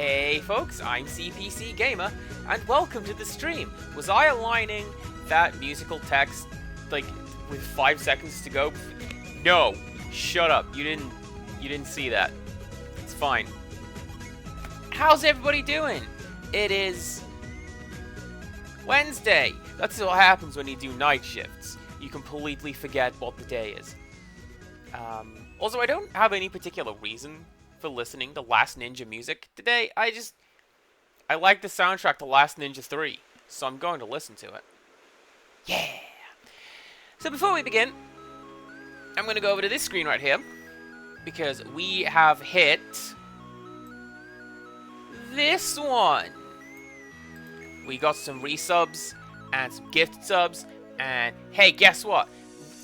Hey folks, I'm CPC Gamer, and welcome to the stream. Was I aligning that musical text, like, with 5 seconds to go? No! Shut up, you didn't see that. It's fine. How's everybody doing? It is Wednesday. That's what happens when you do night shifts. You completely forget what the day is. Also, I don't have any particular reason for listening to Last Ninja music today. I like the soundtrack to Last Ninja 3, so I'm going to listen to it. Yeah! So before we begin, I'm going to go over to this screen right here, because we have hit this one. We got some resubs and some gift subs, and hey, guess what?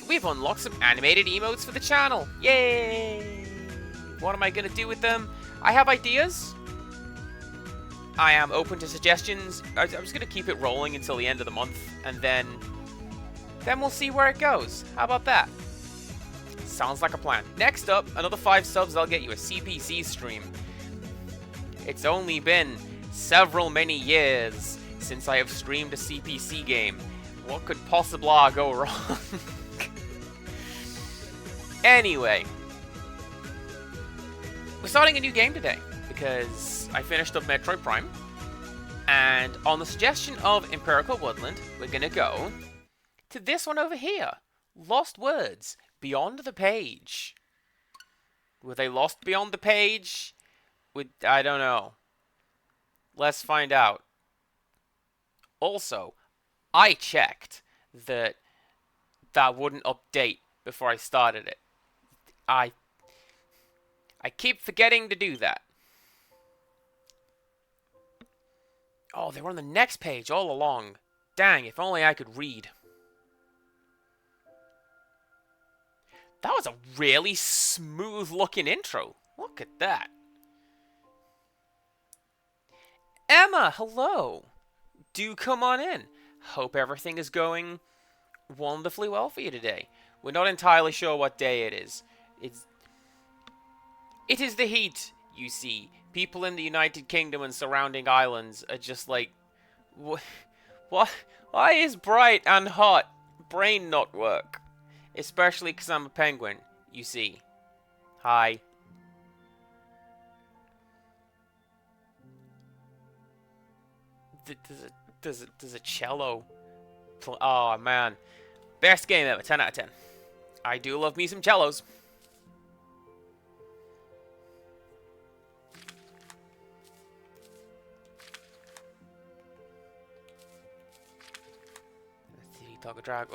We've unlocked some animated emotes for the channel. Yay! What am I going to do with them? I have ideas. I am open to suggestions. I'm just going to keep it rolling until the end of the month, and then we'll see where it goes. How about that? Sounds like a plan. Next up, another 5 subs, I'll get you a CPC stream. It's only been many years since I have streamed a CPC game. What could possibly go wrong? Anyway, we're starting a new game today because I finished up Metroid Prime, and on the suggestion of Empirical Woodland, we're gonna go to this one over here, Lost Words Beyond the Page. Were they lost beyond the page? I don't know. Let's find out. Also, I checked that wouldn't update before I started it. I keep forgetting to do that. Oh, they were on the next page all along. Dang, if only I could read. That was a really smooth looking intro. Look at that. Emma, hello. Do come on in. Hope everything is going wonderfully well for you today. We're not entirely sure what day it is. It is the heat, you see. People in the United Kingdom and surrounding islands are just like, what? Why is bright and hot brain not work? Especially because I'm a penguin, you see. Hi. Does a cello? Oh man, best game ever. 10 out of 10. I do love me some cellos. Drag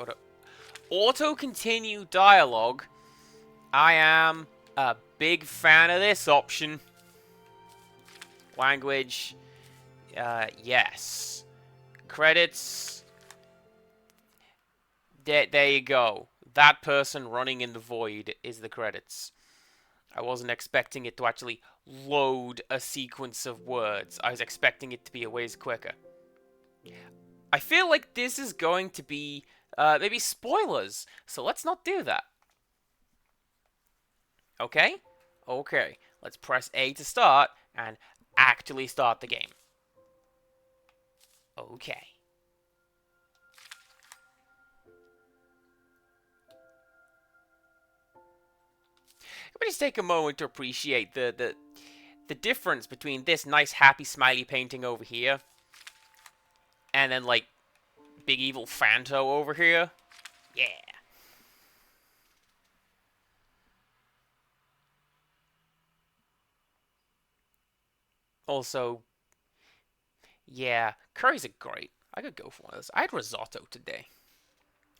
auto continue dialogue. I am a big fan of this option. Language. Yes. Credits. There you go. That person running in the void is the credits. I wasn't expecting it to actually load a sequence of words. I was expecting it to be a ways quicker. I feel like this is going to be maybe spoilers, so let's not do that. Okay? Okay. Let's press A to start and actually start the game. Okay. Let me just take a moment to appreciate the difference between this nice happy smiley painting over here and then, like, big evil Phanto over here. Yeah. Also, yeah, curries are great. I could go for one of those. I had risotto today.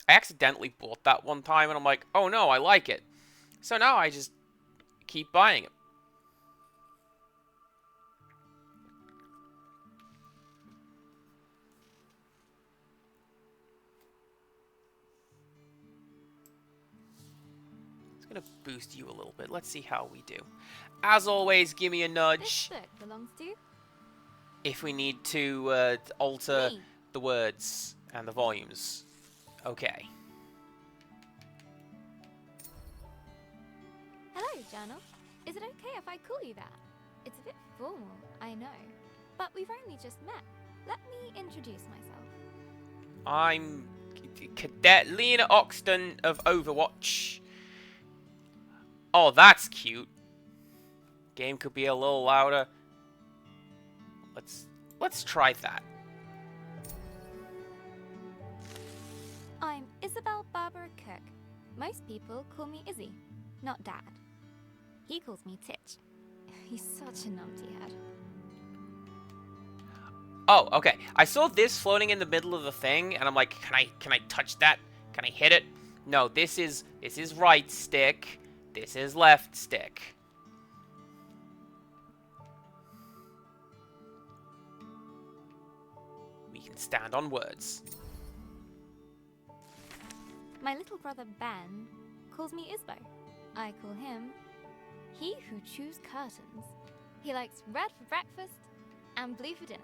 I accidentally bought that one time, and I'm like, oh no, I like it. So now I just keep buying it. Gonna boost you a little bit. Let's see how we do. As always, give me a nudge. This book belongs to if we need to alter me. the words and the volumes. Okay. Hello, Journal. Is it okay if I call you that? It's a bit formal, I know. But we've only just met. Let me introduce myself. I'm Cadet Lena Oxton of Overwatch. Oh, that's cute. Game could be a little louder. Let's try that. I'm Isabel Barbara Cook. Most people call me Izzy, not Dad. He calls me Titch. He's such a numpty head. Oh, okay. I saw this floating in the middle of the thing, and I'm like, can I touch that? Can I hit it? No, this is right stick. This is left stick. We can stand on words. My little brother Ben calls me Isbo. I call him He Who Chews Curtains. He likes red for breakfast and blue for dinner.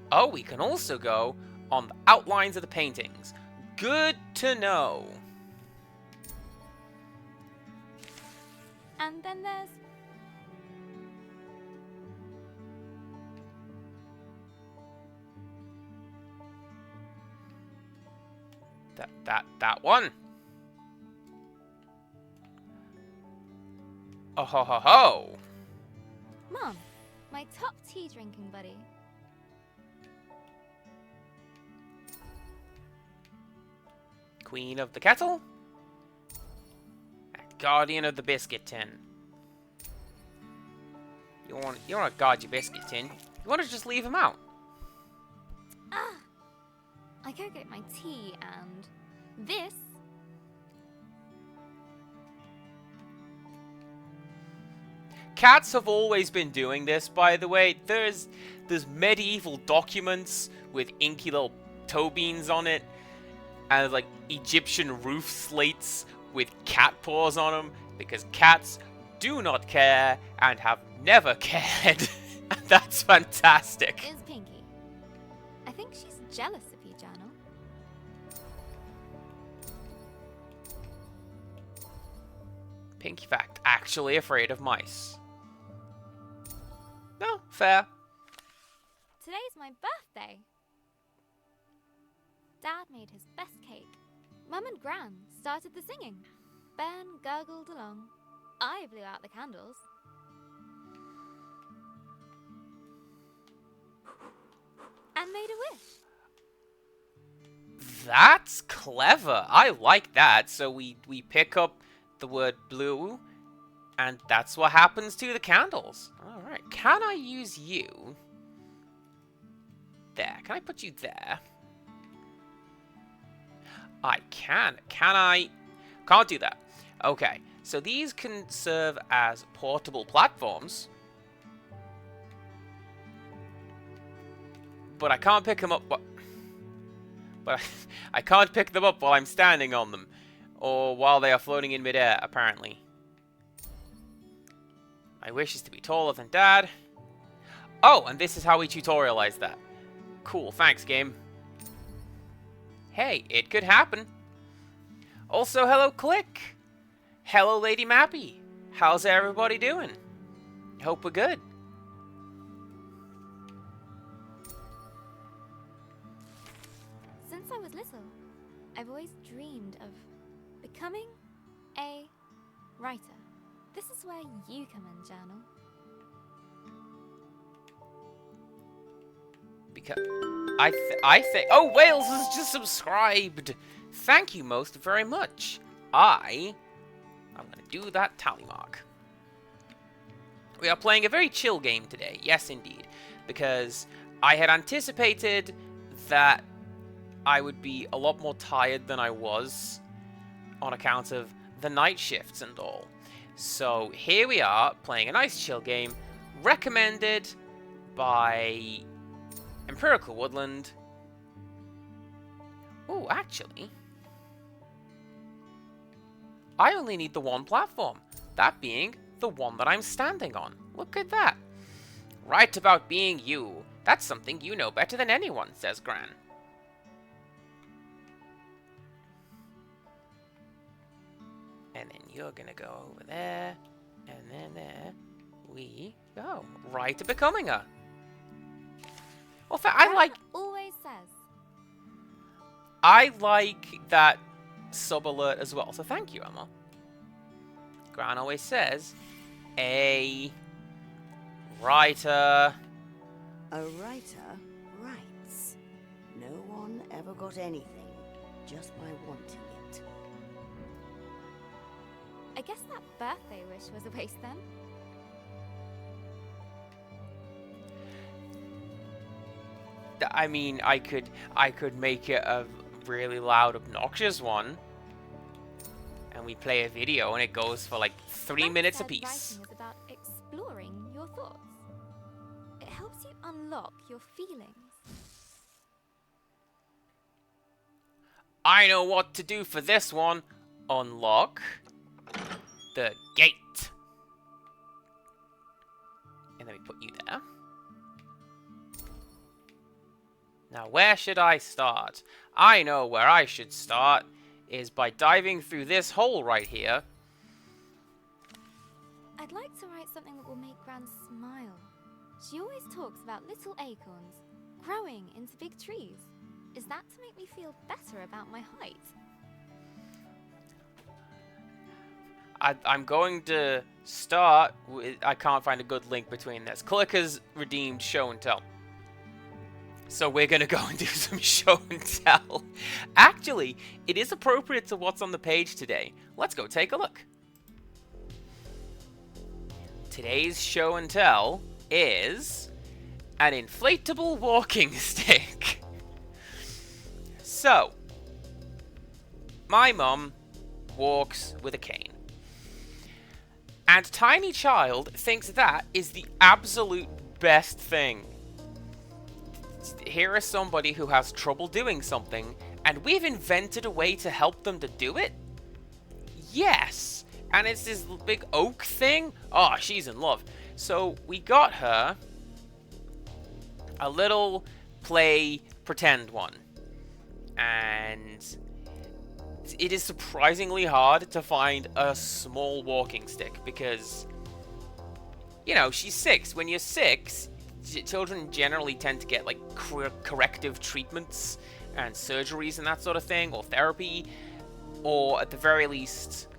Oh, we can also go on the outlines of the paintings. Good to know. And then there's that one. Oh ho ho ho. Mom, my top tea drinking buddy. Queen of the kettle. Guardian of the biscuit tin. You want to guard your biscuit tin. You want to just leave him out. Ah! I go get my tea and this. Cats have always been doing this, by the way. There's medieval documents with inky little toe beans on it, and like Egyptian roof slates with cat paws on them, because cats do not care and have never cared. That's fantastic. Is Pinky. I think she's jealous of you, Journal. Pinky fact, actually afraid of mice. No, fair. Today's my birthday. Dad made his best cake. Mum and Gran started the singing. Ben gurgled along. I blew out the candles. And made a wish. That's clever. I like that. So we pick up the word blue, and that's what happens to the candles. Alright, can I use you? There, can I put you there? I can. Can I? Can't do that. Okay, so these can serve as portable platforms. But I can't pick them up. But I can't pick them up while I'm standing on them. Or while they are floating in midair, apparently. My wish is to be taller than Dad. Oh, and this is how we tutorialize that. Cool, thanks, game. Hey, it could happen. Also, hello, Click. Hello, Lady Mappy. How's everybody doing? Hope we're good. Since I was little, I've always dreamed of becoming a writer. This is where you come in, Journal. Because I think oh, Wales has just subscribed. Thank you most very much. I'm gonna do that tally mark. We are playing a very chill game today. Yes, indeed, because I had anticipated that I would be a lot more tired than I was on account of the night shifts and all. So here we are playing a nice chill game, recommended by Empirical Woodland. Oh, actually, I only need the one platform, that being the one that I'm standing on. Look at that. Right about being you. That's something you know better than anyone, says Gran. And then you're gonna go over there. And then there we go. Right to becoming her. Well, I like... always says. I like that sub-alert as well. So thank you, Emma. Gran always says, a writer. A writer writes. No one ever got anything just by wanting it. I guess that birthday wish was a waste then. I mean, I could make it a really loud, obnoxious one. And we play a video and it goes for like 3 Frank minutes said apiece. Writing is about exploring your thoughts. It helps you unlock your feelings. I know what to do for this one. Unlock the gate. And then we put you there. Now, where should I start? I know where I should start is by diving through this hole right here. I'd like to write something that will make Gran smile. She always talks about little acorns growing into big trees. Is that to make me feel better about my height? I'm going to start with... I can't find a good link between this. Clicker's redeemed show and tell. So we're going to go and do some show and tell. Actually, it is appropriate to what's on the page today. Let's go take a look. Today's show and tell is an inflatable walking stick. So, my mum walks with a cane. And Tiny Child thinks that is the absolute best thing. Here is somebody who has trouble doing something, and we've invented a way to help them to do it? Yes! And it's this big oak thing? Oh, she's in love. So we got her a little play pretend one. And it is surprisingly hard to find a small walking stick because, you know, she's 6. When you're 6... children generally tend to get like corrective treatments and surgeries and that sort of thing, or therapy, or at the very least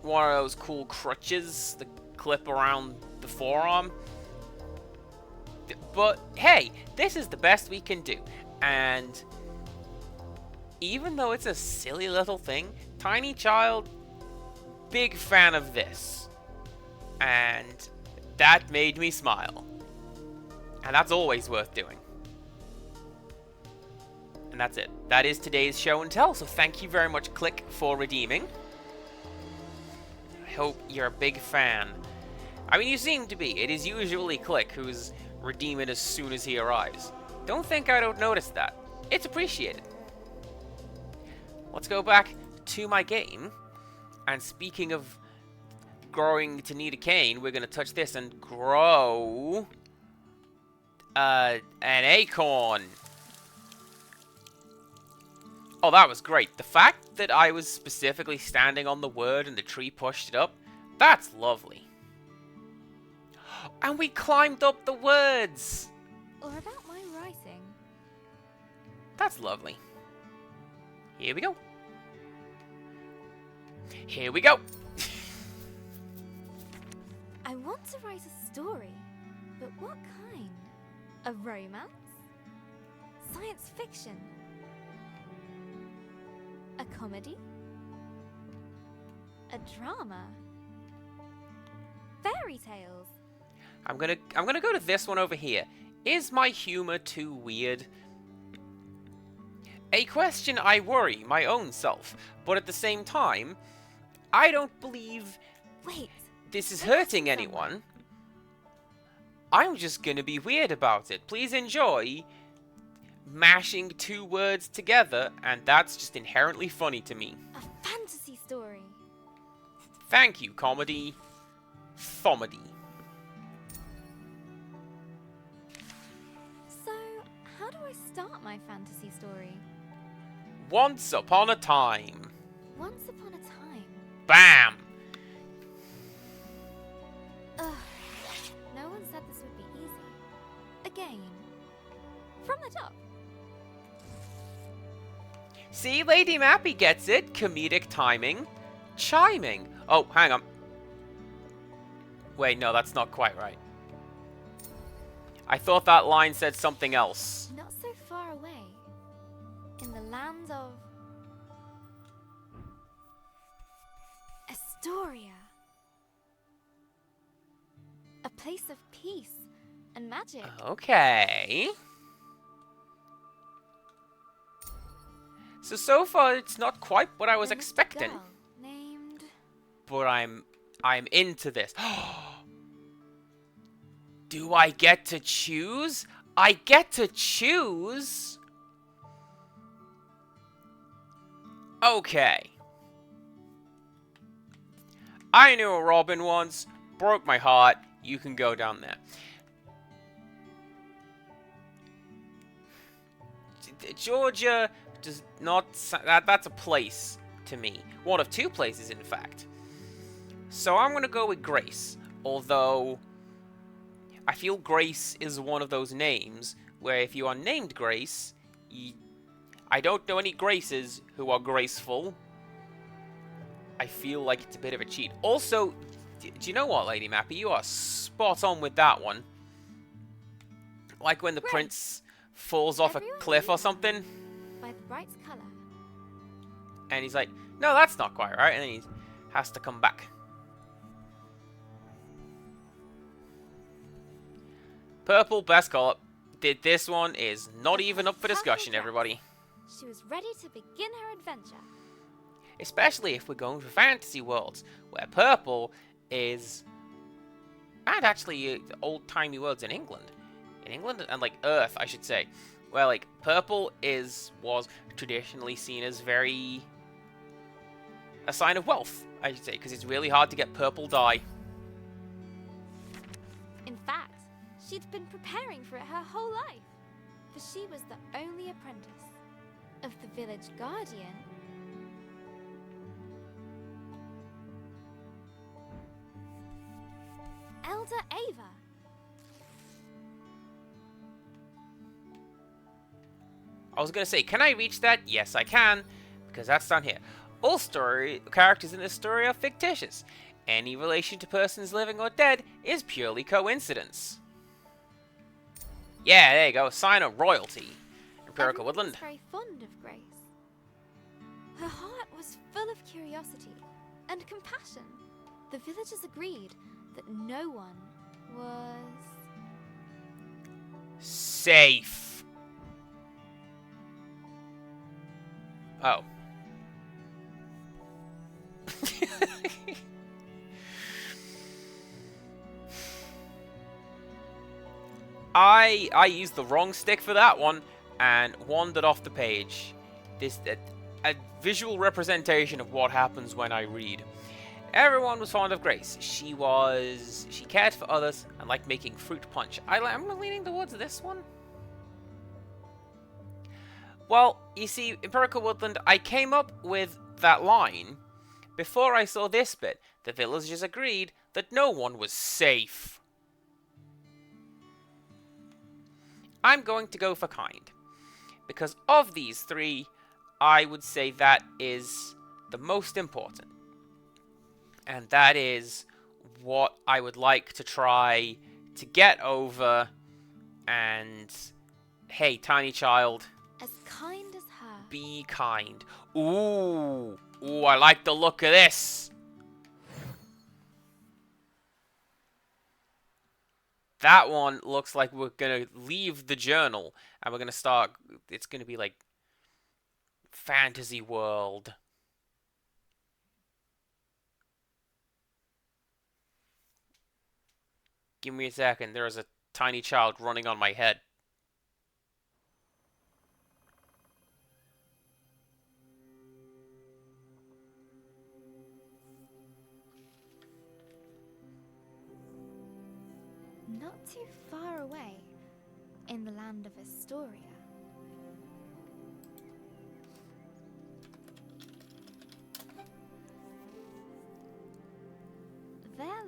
one of those cool crutches that clip around the forearm. But hey, this is the best we can do. And even though it's a silly little thing, Tiny Child, big fan of this. And that made me smile. And that's always worth doing. And that's it. That is today's show and tell. So thank you very much, Click, for redeeming. I hope you're a big fan. I mean, you seem to be. It is usually Click who's redeeming as soon as he arrives. Don't think I don't notice that. It's appreciated. Let's go back to my game. And speaking of growing to need a cane, we're going to touch this and grow... an acorn. Oh, that was great. The fact that I was specifically standing on the word and the tree pushed it up, that's lovely. And we climbed up the words. Or about my writing. That's lovely. Here we go. Here we go. I want to write a story, but what kind? A romance? Science fiction? A comedy? A drama? Fairy tales? I'm gonna go to this one over here. Is my humor too weird? A question I worry my own self, but at the same time, I don't believe Wait. this is I got hurting some anyone. I'm just gonna be weird about it. Please enjoy mashing 2 words together, and that's just inherently funny to me. A fantasy story. Thank you, comedy. Thomedy. So, how do I start my fantasy story? Once upon a time. Once upon a time. Bam! Ugh. No one said this would be easy. Again. From the top. See, Lady Mappy gets it. Comedic timing. Chiming. Oh, hang on. Wait, no, that's not quite right. I thought that line said something else. Not so far away. In the land of Astoria. A place of peace and magic. Okay. So far it's not quite what I was There was a expecting, girl named but I'm into this. Do I get to choose? I get to choose? Okay. I knew a Robin once, broke my heart. You can go down there. Georgia does not... That's a place to me. One of two places, in fact. So I'm going to go with Grace. Although, I feel Grace is one of those names where if you are named Grace, I don't know any Graces who are graceful. I feel like it's a bit of a cheat. Also, do you know what, Lady Mappy? You are spot on with that one. Like when the Grace. prince falls off a Everyone cliff or knew something, by the bright color. and he's like, no, that's not quite right, and then he has to come back. Purple, best color. This one is not even up for discussion, everybody. She was ready to begin her adventure. Especially if we're going for fantasy worlds, where purple is... And actually, old-timey worlds in England. In England, and like Earth, I should say. Where like, purple was traditionally seen as a sign of wealth, I should say. Because it's really hard to get purple dye. In fact, she'd been preparing for it her whole life. For she was the only apprentice of the village guardian. Elder Ava. I was going to say, can I reach that? Yes, I can, because that's down here. All characters in this story are fictitious. Any relation to persons living or dead is purely coincidence. Yeah, there you go. Sign of royalty. Empirical Everyone Woodland. was very fond of Grace. Her heart was full of curiosity and compassion. The villagers agreed that no one was Safe. Oh. I used the wrong stick for that one and wandered off the page. A visual representation of what happens when I read. Everyone was fond of Grace. She cared for others and liked making fruit punch. I'm leaning towards this one. Well, you see, Empirical Woodland, I came up with that line before I saw this bit. The villagers agreed that no one was safe. I'm going to go for kind. Because of these three, I would say that is the most important. And that is what I would like to try to get over. And, hey, tiny child, as kind as her. be kind. Ooh, I like the look of this. That one looks like we're going to leave the journal and we're going to start, it's going to be like fantasy world. Give me a second. There is a tiny child running on my head. Not too far away, in the land of Astoria.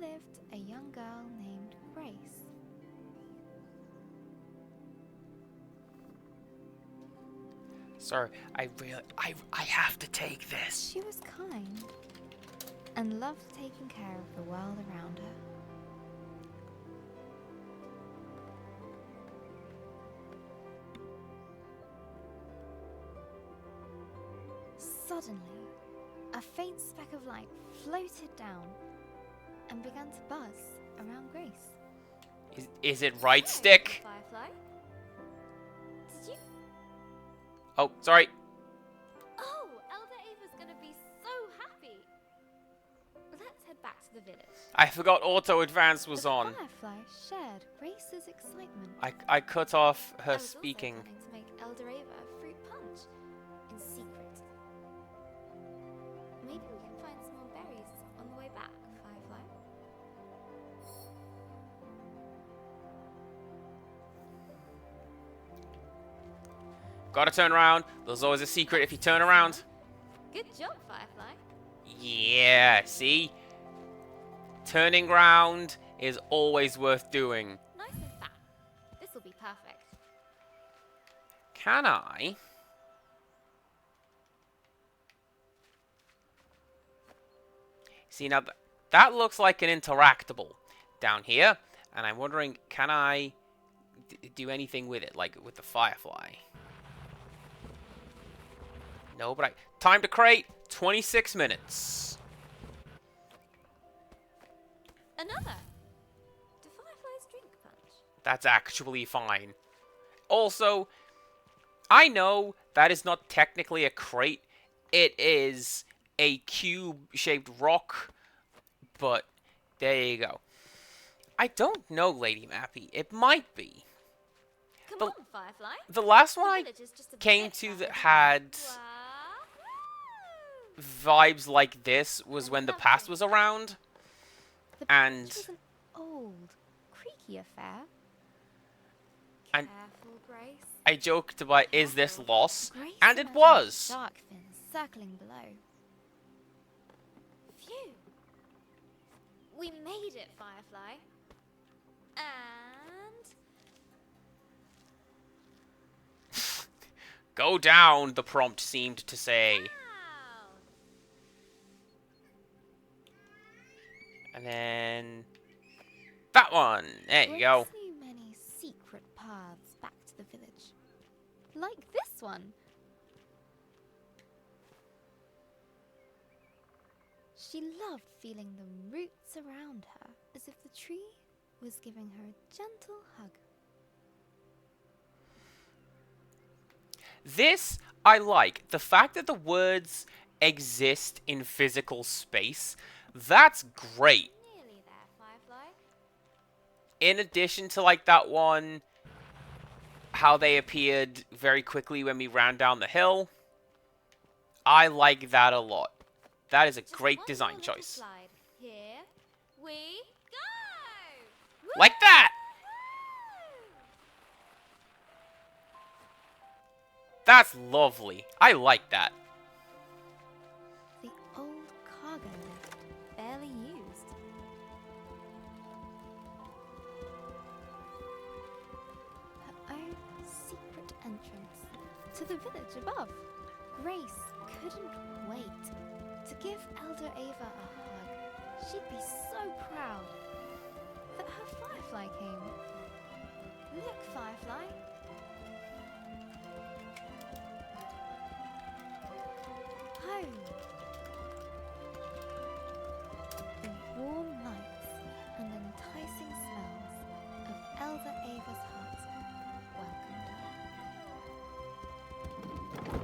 lived a young girl named Grace. Sir, I have to take this. She was kind and loved taking care of the world around her. Suddenly, a faint speck of light floated down and began to buzz around Grace. Is it right stick? Firefly? Did you? Oh, sorry. Oh, Elder Ava's gonna be so happy. Let's head back to the village. I forgot auto advance was The on. Firefly shared Grace's excitement. I cut off her I was speaking. also planning to make Elder Ava a fruit punch in secret. Maybe we can find some more berries on the way back, Firefly. Gotta turn around. There's always a secret if you turn around. Good job, Firefly. Yeah, see? Turning round is always worth doing. Nice and fat. This will be perfect. Can I? See, now that looks like an interactable down here. And I'm wondering, can I do anything with it, like with the Firefly? No, but time to crate, 26 minutes. Another. Do fireflies drink punch? That's actually fine. Also, I know that is not technically a crate. It is a cube-shaped rock, but there you go. I don't know, Lady Mappy. It might be. Come on, Firefly. The last The one I village is just a came bit to further that down. had Wahoo! vibes like this was when the past was around. The And- beach was an old, creaky affair. And- Careful, Grace. I joked about, is this loss? Grace And it imagined was. Shark fins circling below. Phew! We made it, Firefly. And Go down, the prompt seemed to say. down. And then that one. There you go. Grace knew many secret paths back to the village, like this one. She loved feeling the roots around her, as if the tree was giving her a gentle hug. This I like. The fact that the words exist in physical space. That's great. Nearly there, Firefly. In addition to like that one, how they appeared very quickly when we ran down the hill. I like that a lot. That is a Just great one design more little choice. slide. Here we go! Like that! That's lovely. I like that. The old cargo lift, barely used. Her own secret entrance to the village above. Grace couldn't wait to give Elder Ava a hug. She'd be so proud that her Firefly came. Look, Firefly. Home. The warm lights and enticing smells of Elder Ava's hut welcomed her.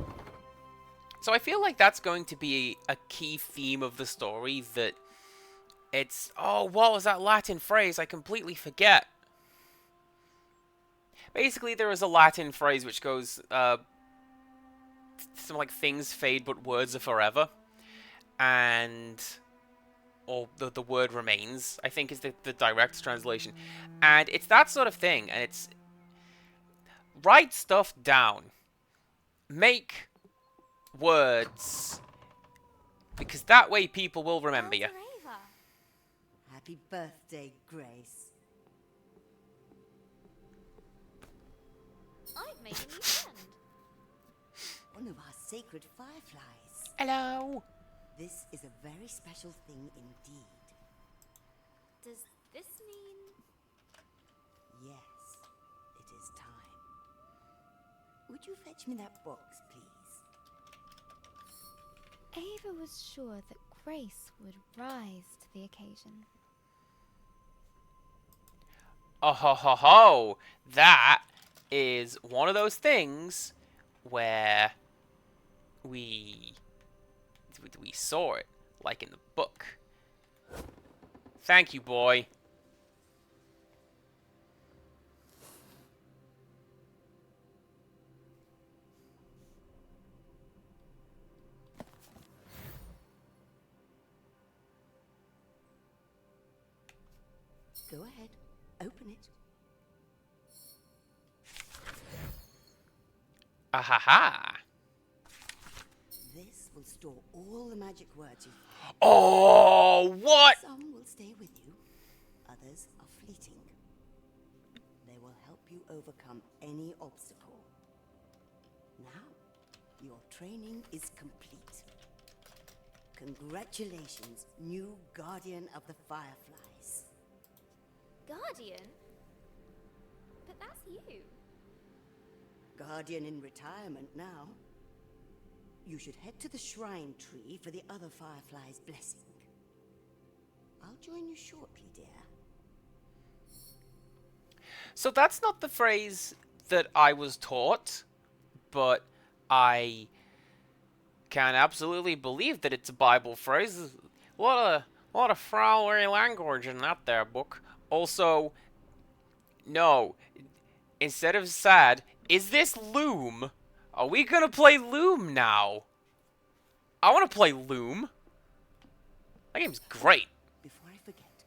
So I feel like that's going to be a key theme of the story, that it's, oh, what was that Latin phrase? I completely forget. Basically, there is a Latin phrase which goes, something like things fade but words are forever. And, or the word remains, I think is the direct translation. And it's that sort of thing, and it's, write stuff down. Make words, because that way people will remember you. Elder Ava. Happy birthday, Grace. I've made a new friend. One of our sacred fireflies. Hello. This is a very special thing indeed. Does this mean... Yes, it is time. Would you fetch me that box, please? Ava was sure that Grace would rise to the occasion. Oh ho ho ho! That is one of those things where we saw it, like in the book. Thank you, boy. Go ahead, open it. Ahaha! This will store all the magic words you've... Oh, what? Some will stay with you, others are fleeting. They will help you overcome any obstacle. Now, your training is complete. Congratulations, new Guardian of the Fireflies. Guardian? But that's you. Guardian in retirement now. You should head to the shrine tree for the other Fireflies' blessing. I'll join you shortly, dear. So that's not the phrase that I was taught, but I can absolutely believe that it's a Bible phrase. There's a lot of flowery language in that there book. Also, no, instead of sad, is this Loom? Are we gonna play Loom now? I want to play Loom. That game's great. Before I forget,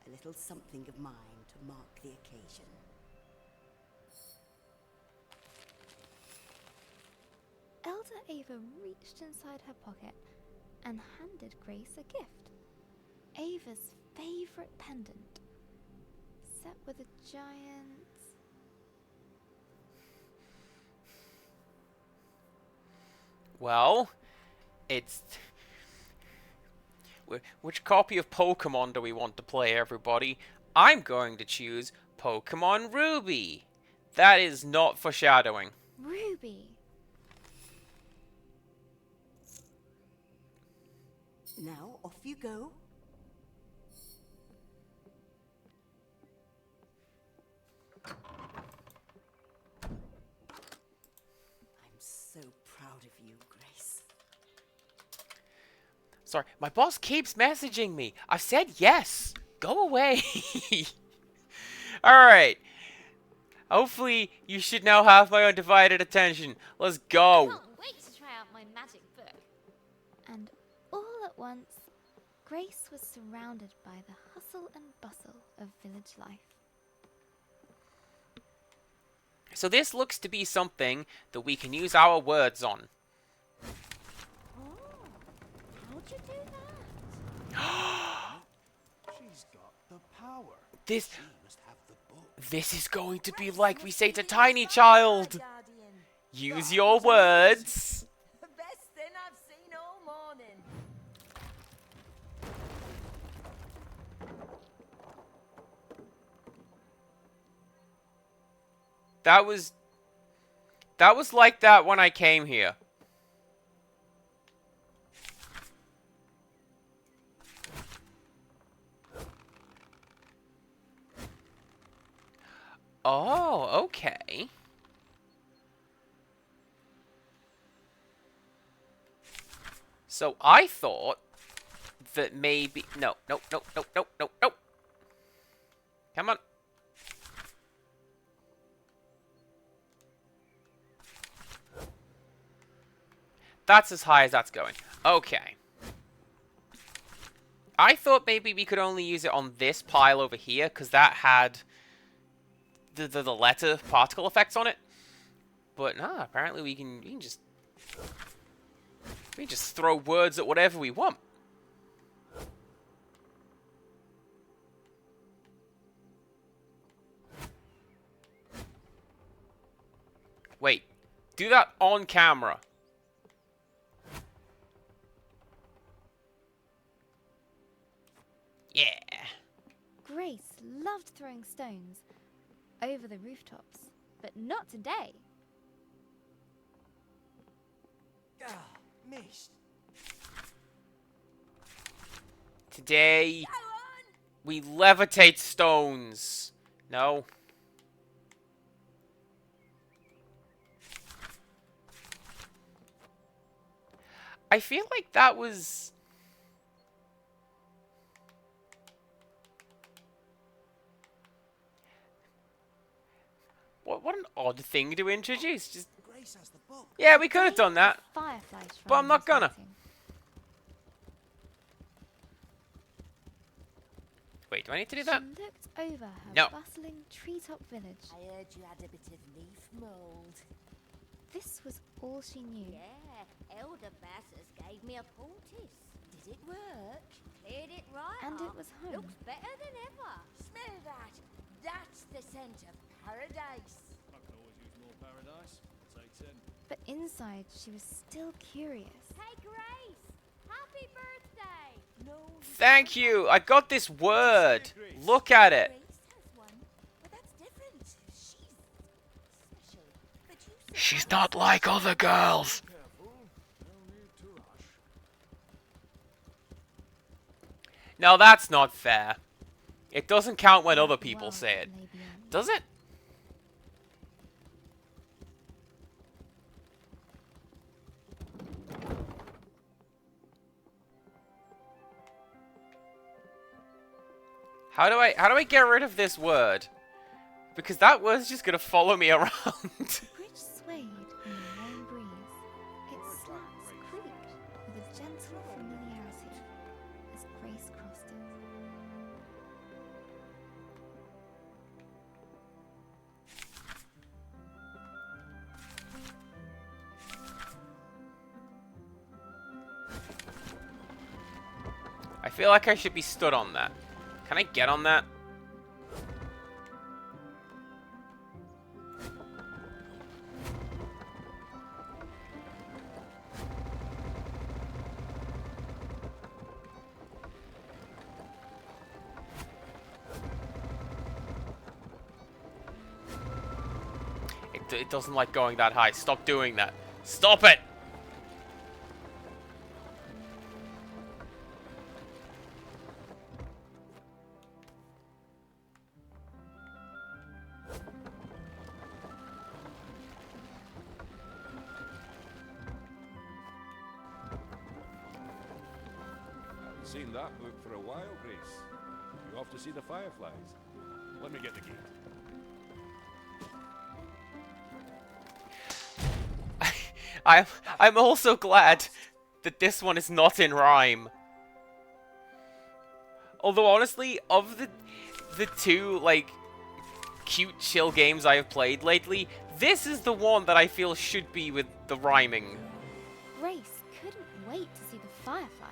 a little something of mine to mark the occasion. Elder Ava reached inside her pocket and handed Grace a gift. Ava's favorite pendant, set with a giant... Well, it's... Which copy of Pokemon do we want to play, everybody? I'm going to choose Pokemon Ruby. That is not foreshadowing. Ruby! Now, off you go. I'm so proud of you, Grace. Sorry, my boss keeps messaging me. I've said yes. Go away. Alright. Hopefully, you should now have my undivided attention. Let's go. Can't wait to try out my magic book. And all at once, Grace was surrounded by the hustle and bustle of village life. So this looks to be something that we can use our words on. Oh, how'd you do that? She's got the power. This She must have the book. this is going to be like we say to Tiny Child. Use your words. The best thing I've seen all morning. That was like that when I came here. Oh, okay. So I thought that maybe... No. Come on. That's as high as that's going. Okay. I thought maybe we could only use it on this pile over here, because that had the letter particle effects on it. But nah, apparently we can just throw words at whatever we want. Wait. Do that on camera. Yeah. Grace loved throwing stones over the rooftops, but not today. Ah, missed. Today, we levitate stones. No. I feel like that was... What an odd thing to introduce. Just... Grace has the book. Yeah, we could have done that. Firefly But I'm not shrine was gonna. waiting. Wait, do I need to do that? She looked over her No. bustling treetop village. I heard you had a bit of leaf mold. This was all she knew. Yeah, Elder Bassus gave me a poultice. Did it work? Cleared it right And up. it was home. Looks better than ever. Smell that. That's the scent of paradise. I can always use more paradise. I'll take 10. But inside, she was still curious. Hey, Grace! Happy birthday! No. Thank you. I got this word. Look at it. Grace has one, but that's different. She's special. But you said She's not like other girls. Careful. No need to rush. No, that's not fair. It doesn't count when other The people world say it. lay beyond. Does it? How do I get rid of this word? Because that word's just gonna follow me around. The bridge swayed in the warm breeze. Its slats creaked with a gentle familiarity as Grace crossed it. I feel like I should be stood on that. Can I get on that? It doesn't like going that high. Stop doing that. Stop it! Haven't seen that book for a while, Grace. You off to see the fireflies? Let me get the gate. I'm also glad that this one is not in rhyme. Although honestly, of the two like cute chill games I have played lately, this is the one that I feel should be with the rhyming. Grace couldn't wait to see the fireflies.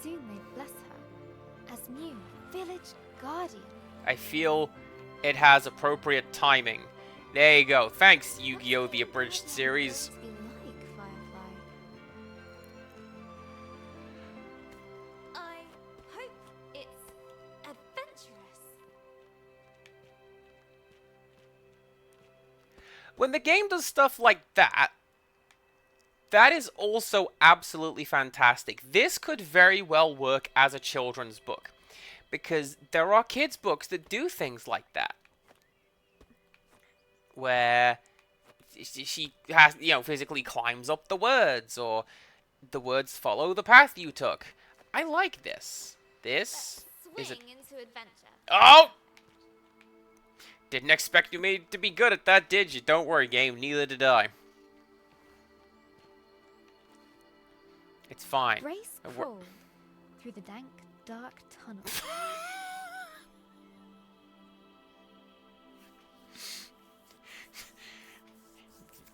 Soon they'd bless her as new village guardian. I feel it has appropriate timing. There you go. Thanks, Yu-Gi-Oh! The Abridged series. To be like Firefly. I hope it's adventurous. When the game does stuff like that, that is also absolutely fantastic. This could very well work as a children's book, because there are kids' books that do things like that, where she has, you know, physically climbs up the words, or the words follow the path you took. I like this. This is a... Swing into adventure. Oh! Didn't expect you to be good at that, did you? Don't worry, game. Neither did I. It's fine. Grace Uh, wha- crawled through the dank, dark tunnel.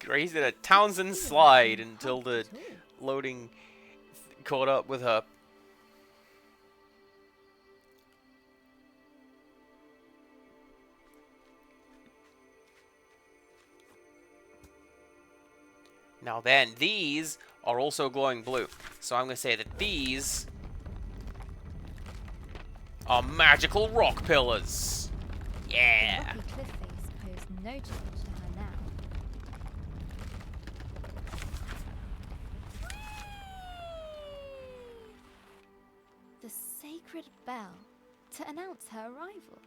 Grace did a Townsend slide until the loading caught up with her. Now then, these are also glowing blue. So I'm going to say that these are magical rock pillars. The Yeah. rocky cliff face posed no challenge to her now. The sacred bell to announce her arrival.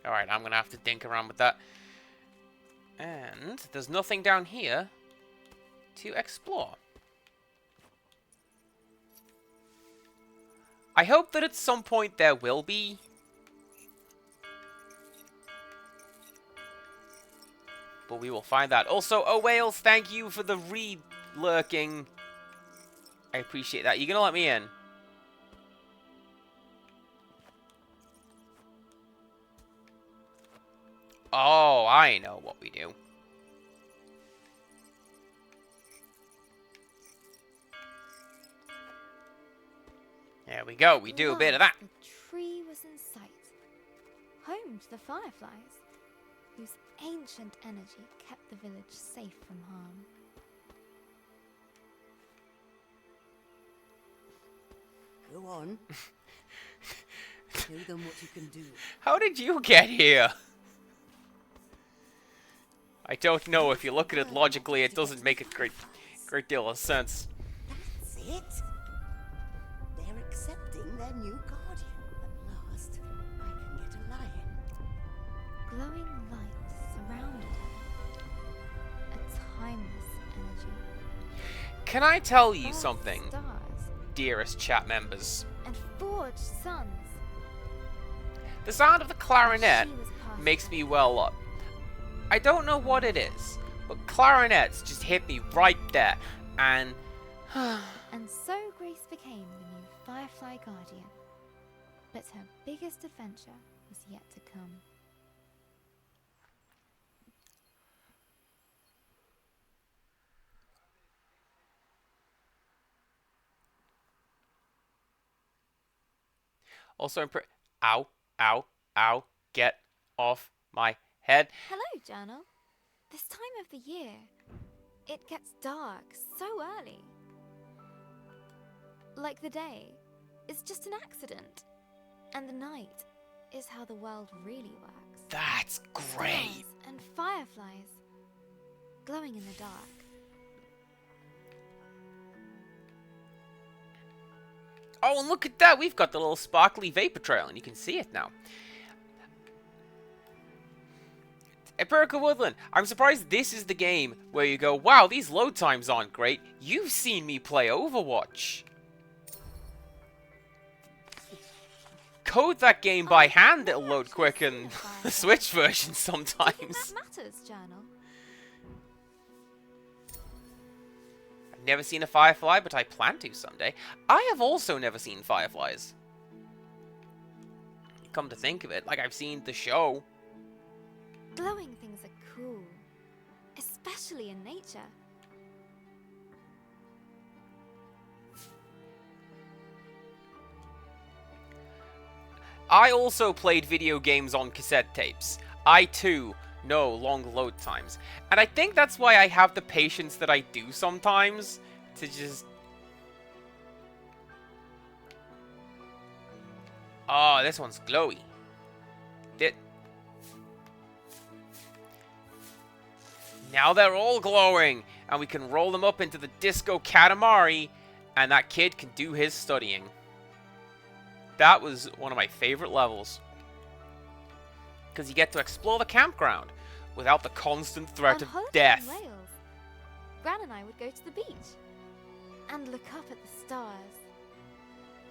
Alright, I'm going to have to think around with that. And there's nothing down here to explore. I hope that at some point there will be. But we will find that. Also, oh Wales, thank you for the re-lurking. I appreciate that. You gonna let me in? Oh, I know what we do. There we go. We do a bit of that. The tree was in sight, home to the fireflies, whose ancient energy kept the village safe from harm. Go on. Show them what you can do. How did you get here? I don't know. If you look at it logically, it doesn't make a great deal of sense. That's it. They're accepting their new guardian. At last, I can get a lion. Glowing light surrounded her, a timeless energy. Can I tell you Vast something, Stars dearest chat members? and forged suns. The sound of the clarinet She was past makes her. me well up. I don't know what it is, but clarinets just hit me right there, and And so Grace became the new Firefly Guardian. But her biggest adventure was yet to come. also ow, ow, ow, get off my head. Hello, Journal. This time of the year, it gets dark so early. Like the day is just an accident, and the night is how the world really works. That's great. Stars and fireflies glowing in the dark. Oh, and look at that. We've got the little sparkly vapor trail, and you can see it now. Empirical Woodland, I'm surprised this is the game where you go, wow, these load times aren't great. You've seen me play Overwatch. Code that game by hand, it'll load quick, and the Switch version Do you sometimes. think that matters, Journal? I've never seen a firefly, but I plan to someday. I have also never seen fireflies. Come to think of it, like I've seen the show. Glowing things are cool, especially in nature. I also played video games on cassette tapes. I too know long load times. And I think that's why I have the patience that I do sometimes to just... Oh, this one's glowy. Now they're all glowing, and we can roll them up into the Disco Katamari, and that kid can do his studying. That was one of my favorite levels. Because you get to explore the campground without the constant threat On of holiday death. in Wales, Gran and I would go to the beach and look up at the stars.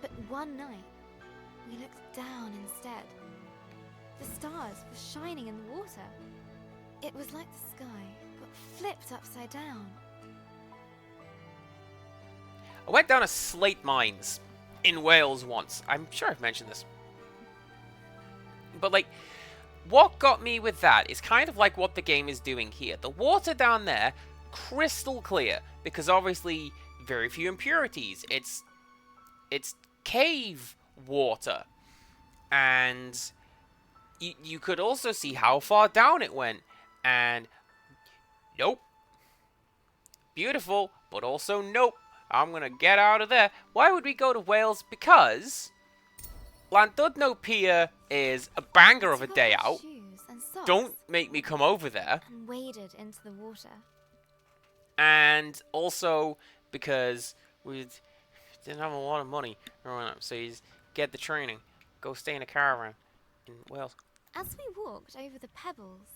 But one night, we looked down instead. The stars were shining in the water. It was like the sky got flipped upside down. I went down a slate mines in Wales once. I'm sure I've mentioned this. But, like, what got me with that is kind of like what the game is doing here. The water down there, crystal clear, because obviously very few impurities. It's cave water. And you could also see how far down it went. And nope. Beautiful, but also nope. I'm gonna get out of there. Why would we go to Wales? Because Llandudno Pier is a banger of a Took off day our out. shoes and socks Don't make me come over there. and waded into the water. And also because we didn't have a lot of money growing up, so you just get the training, go stay in a caravan in Wales. As we walked over the pebbles,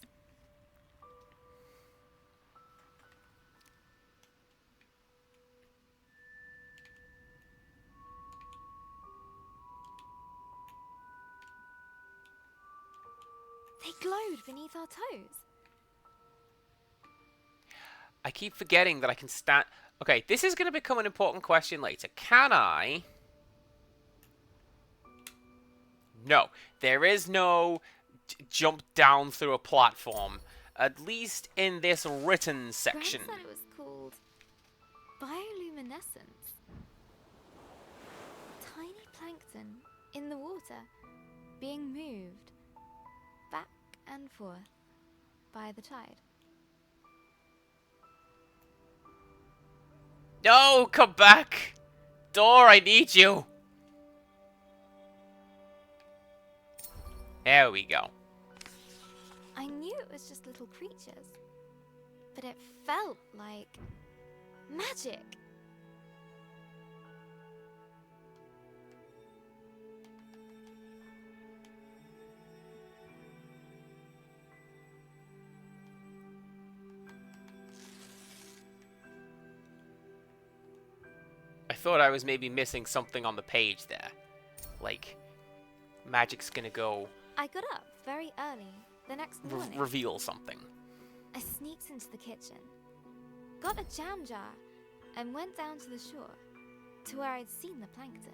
they glowed beneath our toes. I keep forgetting that I can stand. Okay, this is going to become an important question later. Can I? No, there is no jump down through a platform. At least in this written section. Gran said it was called bioluminescence. Tiny plankton in the water being moved back and forth by the tide. No, come back! Door, I need you! There we go. I knew it was just little creatures, but it felt like magic. I thought I was maybe missing something on the page there. Like, magic's gonna go I got up very early the next morning. reveal something. I sneaked into the kitchen, got a jam jar, and went down to the shore, to where I'd seen the plankton.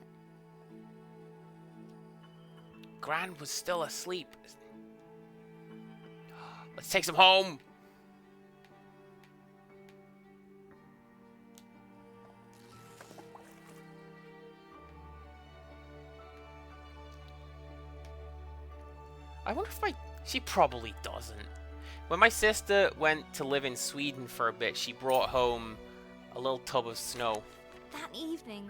Gran was still asleep. Let's take some home. I wonder if she probably doesn't. When my sister went to live in Sweden for a bit, she brought home a little tub of snow. That evening,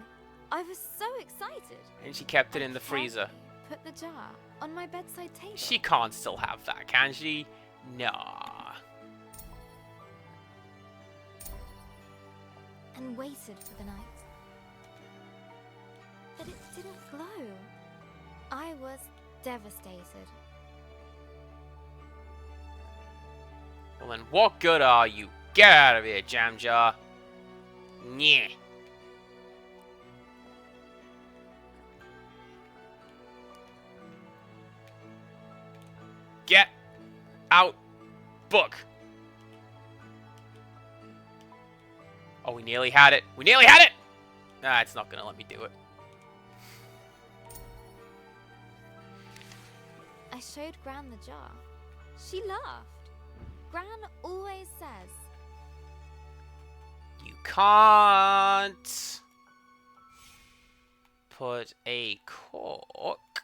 I was so excited. And she kept it I in the freezer. carefully put the jar on my bedside table. She can't still have that, can she? Nah. And waited for the night. But it didn't glow. I was devastated. Well then, what good are you? Get out of here, Jam Jar. Nyeh. Get out, book. Oh, we nearly had it. We nearly had it! Nah, it's not gonna let me do it. I showed Gran the jar. She laughed. Gran always says, You can't put a cork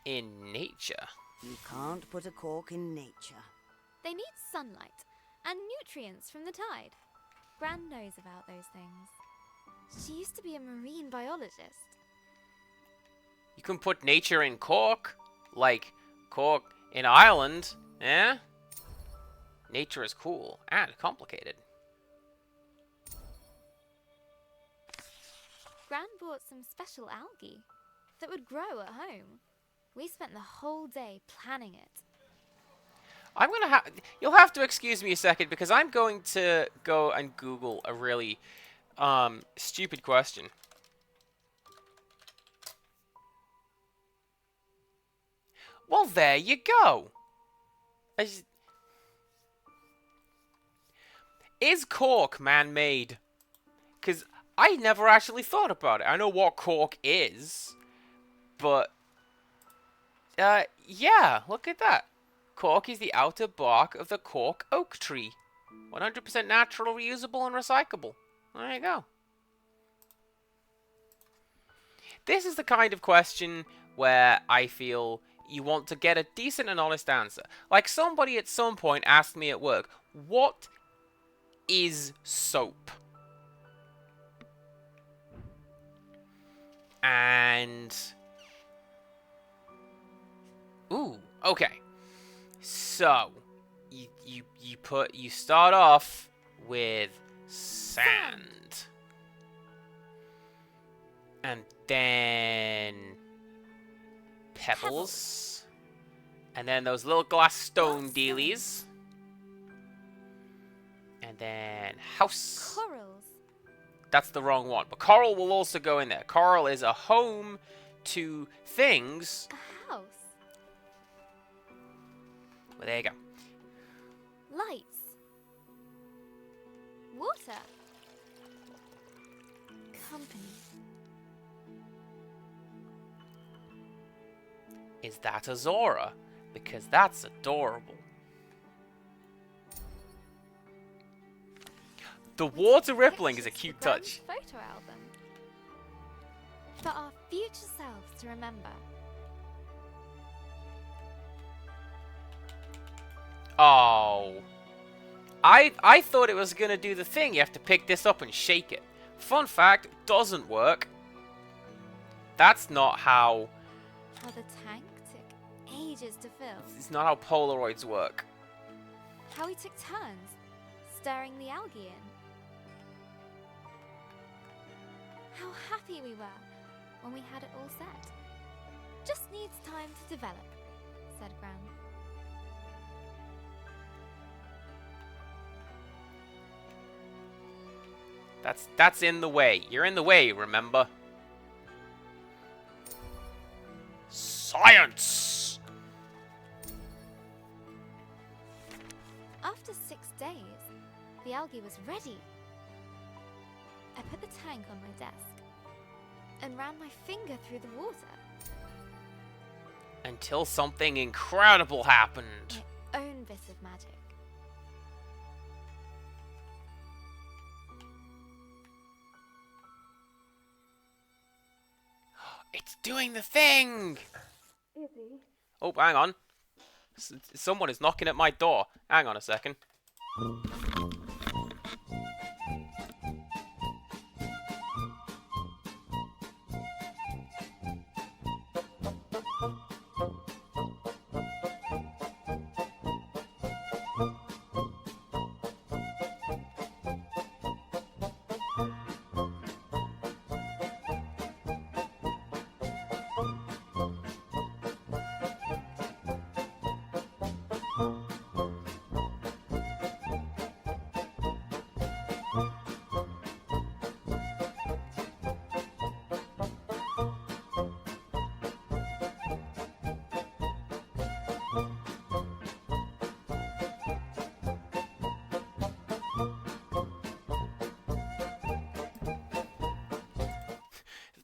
in nature. You can't put a cork in nature. they need sunlight and nutrients from the tide. Gran knows about those things. She used to be a marine biologist. You can put nature in cork, like cork in Ireland, eh? Nature is cool and complicated. Gran bought some special algae that would grow at home. We spent the whole day planning it. I'm gonna have. You'll have to excuse me a second because I'm going to go and Google a really stupid question. Well, there you go. Is cork man-made? Because I never actually thought about it. I know what cork is, but yeah, look at that. Cork is the outer bark of the cork oak tree. 100% natural, reusable, and recyclable. There you go. This is the kind of question where I feel you want to get a decent and honest answer. Like somebody at some point asked me at work, what is soap? And... Ooh, okay. So, you start off with sand. And then pebbles. And then those little glass stone dealies. And then house. Corals. That's the wrong one. But coral will also go in there. Coral is a home to things. A house. Well, there you go. Lights. Water. Company. Is that a Zora? Because that's adorable. The water rippling is a Pictures cute for Gran's touch. Photo album. For our future selves to remember. Oh. I thought it was going to do the thing. You have to pick this up and shake it. Fun fact, doesn't work. That's not how... How the tank took ages to fill. It's not how Polaroids work. How we took turns stirring the algae in. How happy we were when we had it all set. Just needs time to develop, said Gran. That's in the way. You're in the way, remember? Science! After 6 days, the algae was ready. I put the tank on my desk and ran my finger through the water. Until something incredible happened. My own bit of magic. It's doing the thing! Oh, hang on. Someone is knocking at my door. Hang on a second.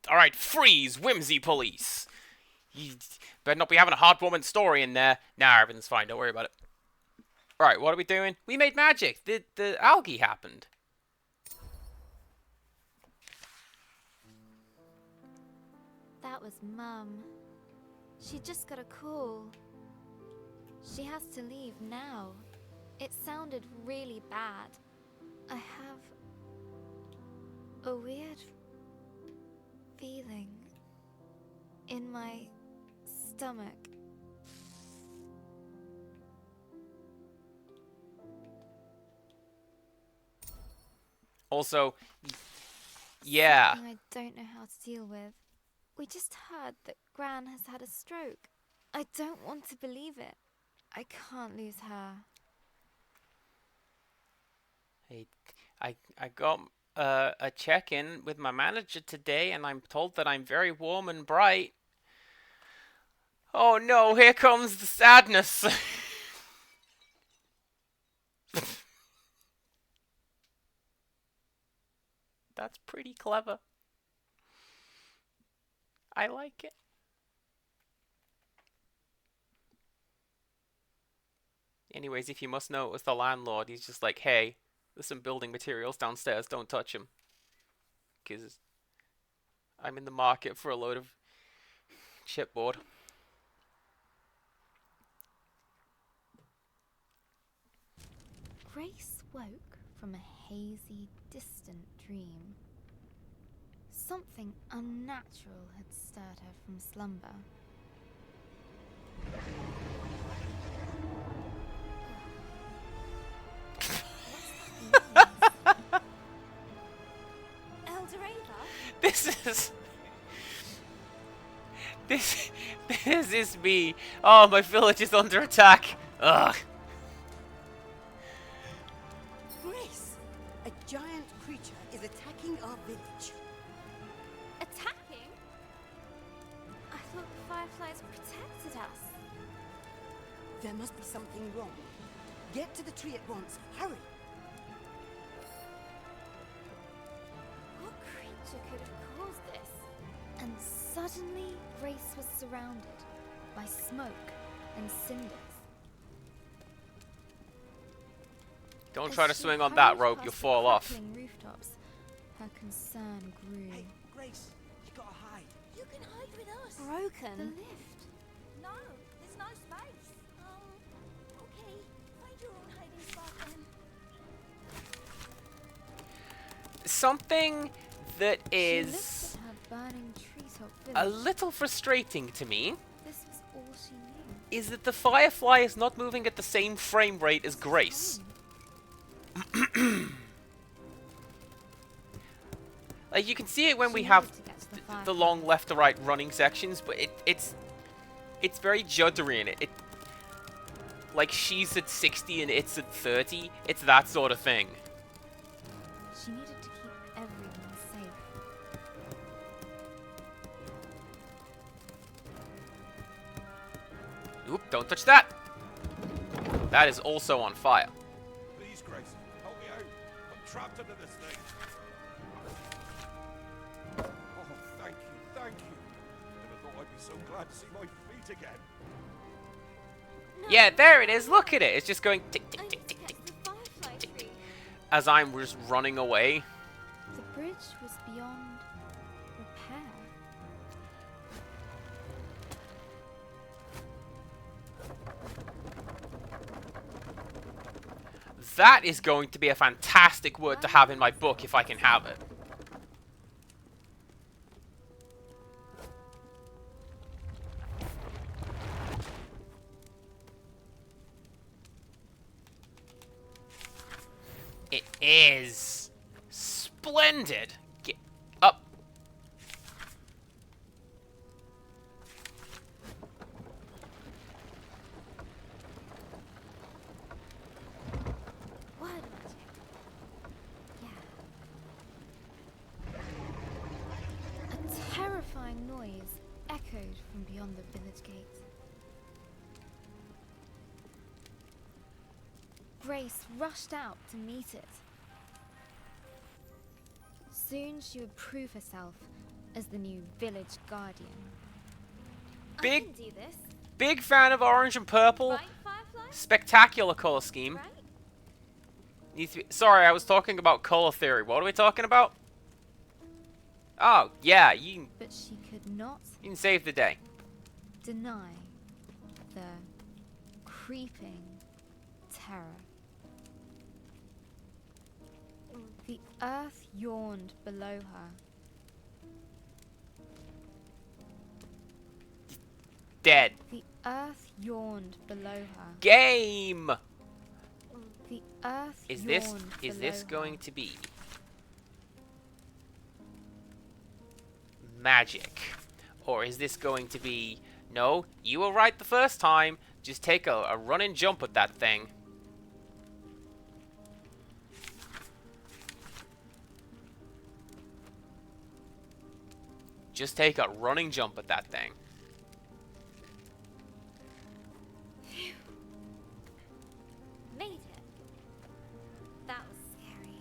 Alright, freeze, whimsy police! You better not be having a heartwarming story in there. Nah, everything's fine, don't worry about it. Alright, what are we doing? We made magic! The algae happened. That was Mum. She just got a call. She has to leave now. It sounded really bad. I have a weird feeling in my stomach. Also, yeah. Something I don't know how to deal with. We just heard that Gran has had a stroke. I don't want to believe it. I can't lose her. I got a check-in with my manager today, and I'm told that I'm very warm and bright. Oh no, here comes the sadness. That's pretty clever. I like it. Anyways, if you must know, it was the landlord. He's just like, hey, there's some building materials downstairs. Don't touch them. Because I'm in the market for a load of chipboard. Grace woke from a hazy, distant dream. Something unnatural had stirred her from slumber. Elder Ava? This is... This is me. Oh, my village is under attack. Ugh. Grace, a giant creature is attacking our village. Attacking? I thought the fireflies protected us. There must be something wrong. Get to the tree at once. Hurry. What creature could have caused this? And suddenly, Grace was surrounded by smoke and cinders. Don't As try to she swing on that hurried rope, past you'll the fall off. crackling rooftops, her concern grew. Hey, Grace, you gotta hide. You can hide with us. The Broken. lift. No, there's no space. Okay. Find your own hiding spot then. Something that She is looked at her burning treetop a village. little frustrating to me This was all she knew. is that the Firefly is not moving at the same frame rate as Grace. Like, you can see it when She we needed have to get to the the fireflies. long left to right running sections, but it's very juddery in it. Like, she's at 60 and it's at 30. It's that sort of thing. She needed to keep everyone safe. Oop, don't touch that! That is also on fire. Please, Grace, help me out. I'm trapped under this thing. Oh, thank you, thank you. Never thought I'd be so glad to see my feet again. Yeah, there it is. Look at it. It's just going tick, I tick, need tick, to tick, catch tick, the firefly tick, tree. as I'm just running away. The bridge was beyond repair. That is going to be a fantastic word to have in my book if I can have it. It is splendid. Get up. Word magic. Yeah. A terrifying noise echoed from beyond the village gate. Grace rushed out to meet it. Soon she would prove herself as the new village guardian. Big- I can do this, Big fan of orange and purple. right, Firefly? Spectacular color scheme. Right? Needs to be, sorry, I was talking about color theory. What are we talking about? Oh, yeah, you But she could not can save the day. deny the creeping terror. The earth yawned below her. Dead. The earth yawned below her. Game. The earth Is yawned this below her. going to be magic? Or is this going to be, no, you were right the first time, just take a run and jump at that thing. Just take a running jump at that thing. Made it. That was scary.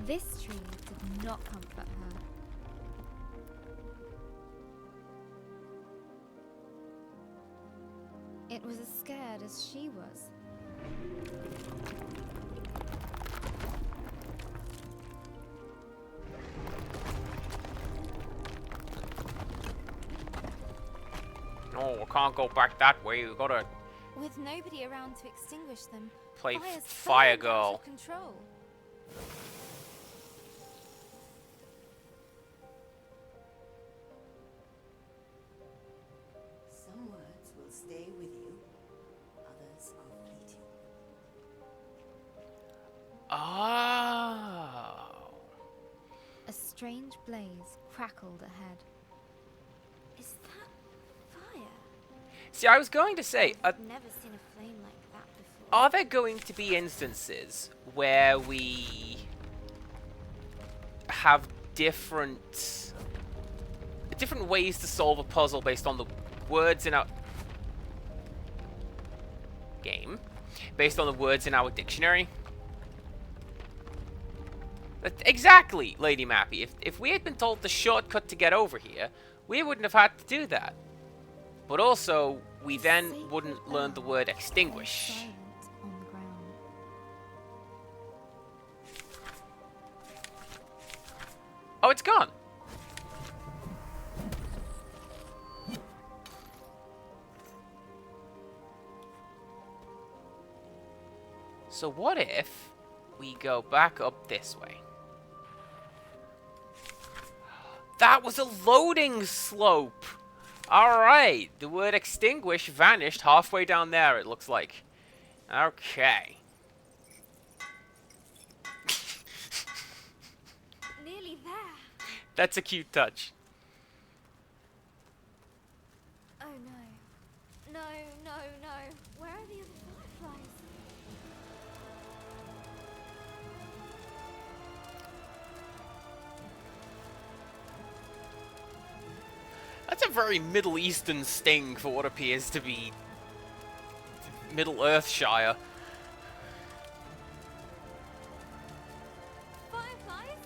This tree did not comfort her. It was as scared as she was. No, we can't go back that way. We gotta With nobody around to extinguish them, play fire's Fire burned out Girl. of control. Some words will stay with you, others are fleeting. Oh. A strange blaze crackled ahead. Is that fire? See, I was going to say, I've never seen a flame like that before. are there going to be instances where we have different ways to solve a puzzle based on the words in our game, based on the words in our dictionary? Exactly, Lady Mappy. If we had been told the shortcut to get over here, we wouldn't have had to do that. But also, we then Sacred wouldn't learn the earth word lay extinguish. silent on the ground. Oh, it's gone. So what if we go back up this way? That was a loading slope. Alright, the word extinguish vanished halfway down there, it looks like. Okay. Nearly there. That's a cute touch. Oh no. No, no, no. Where are the other fireflies? That's a very Middle Eastern sting for what appears to be Middle Earthshire. Fireflies?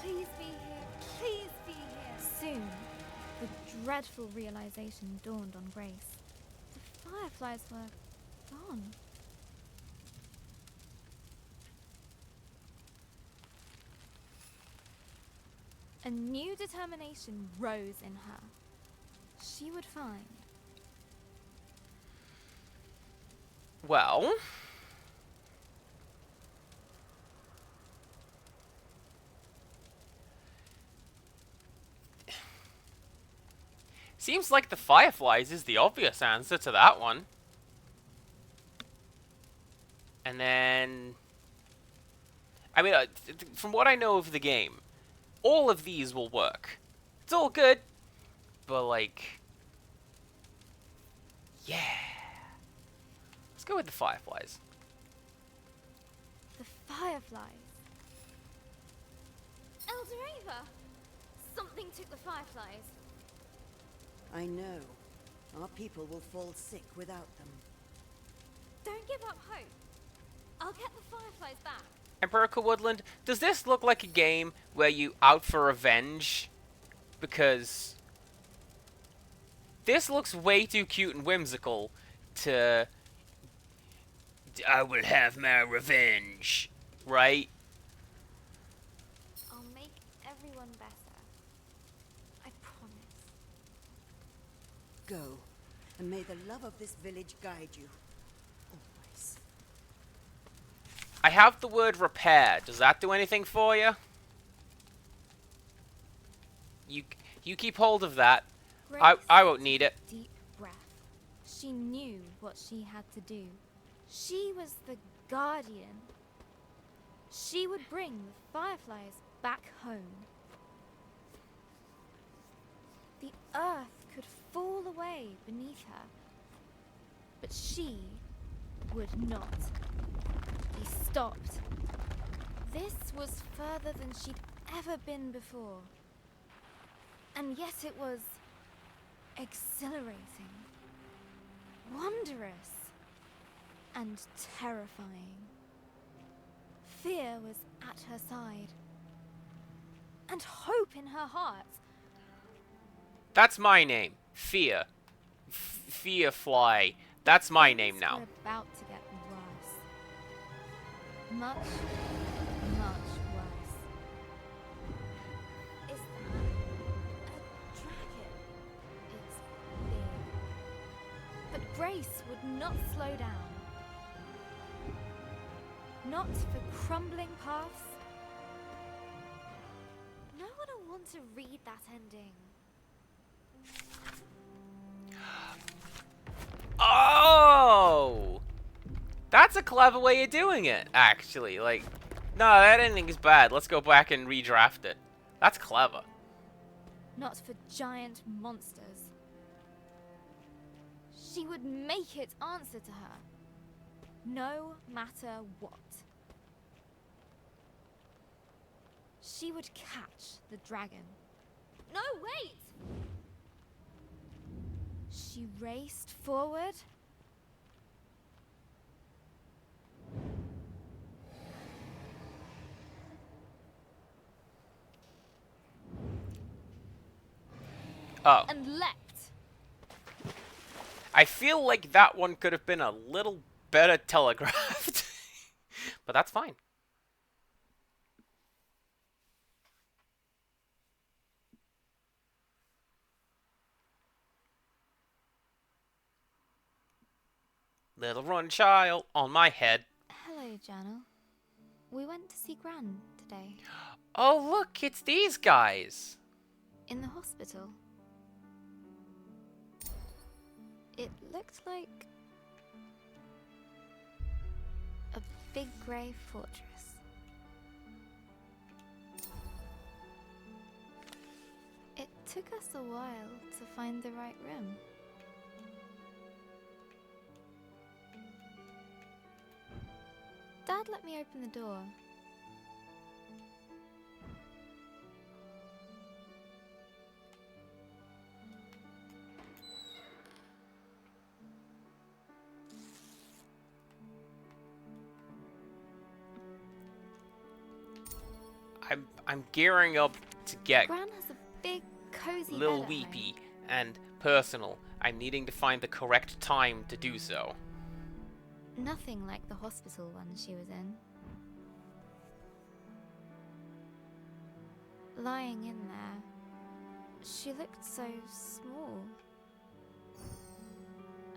Please be here. Please be here. Soon, the dreadful realization dawned on Grace. The fireflies were gone. A new determination rose in her. She would find. Well, seems like the fireflies is the obvious answer to that one. And then, I mean, from what I know of the game, all of these will work. It's all good, but like, yeah. Let's go with the fireflies. The fireflies. Elder Ava! Something took the fireflies. I know. Our people will fall sick without them. Don't give up hope. I'll get the fireflies back. Empirical Woodland, does this look like a game where you out for revenge? Because this looks way too cute and whimsical to I will have my revenge, right? I'll make everyone better. I promise. Go, and may the love of this village guide you. Always. I have the word repair. Does that do anything for you? You keep hold of that. I won't need it. Deep breath. She knew what she had to do. She was the guardian. She would bring the fireflies back home. The earth could fall away beneath her, but she would not be stopped. This was further than she'd ever been before. And yet it was exhilarating, wondrous, and terrifying. Fear was at her side, and hope in her heart. That's my name. Fear. Fearfly. That's my name now. Things were about to get worse. Much, much worse. Is that a dragon? It's big. Grace would not slow down. Not for crumbling paths. No one will want to read that ending. Oh! That's a clever way of doing it, actually. Like, no, that ending is bad. Let's go back and redraft it. That's clever. Not for giant monsters. She would make it answer to her, no matter what. She would catch the dragon. No, wait! She raced forward. Oh. And leapt. I feel like that one could have been a little better telegraphed. But that's fine. Little run child on my head. Hello, Journal. We went to see Gran today. Oh, look, it's these guys. In the hospital. It looked like a big grey fortress. It took us a while to find the right room. Dad let me open the door. I'm gearing up to get Gran has a big, cozy Lil bed at Weepy home. and personal. I'm needing to find the correct time to do so. Nothing like the hospital one she was in. Lying in there, she looked so small.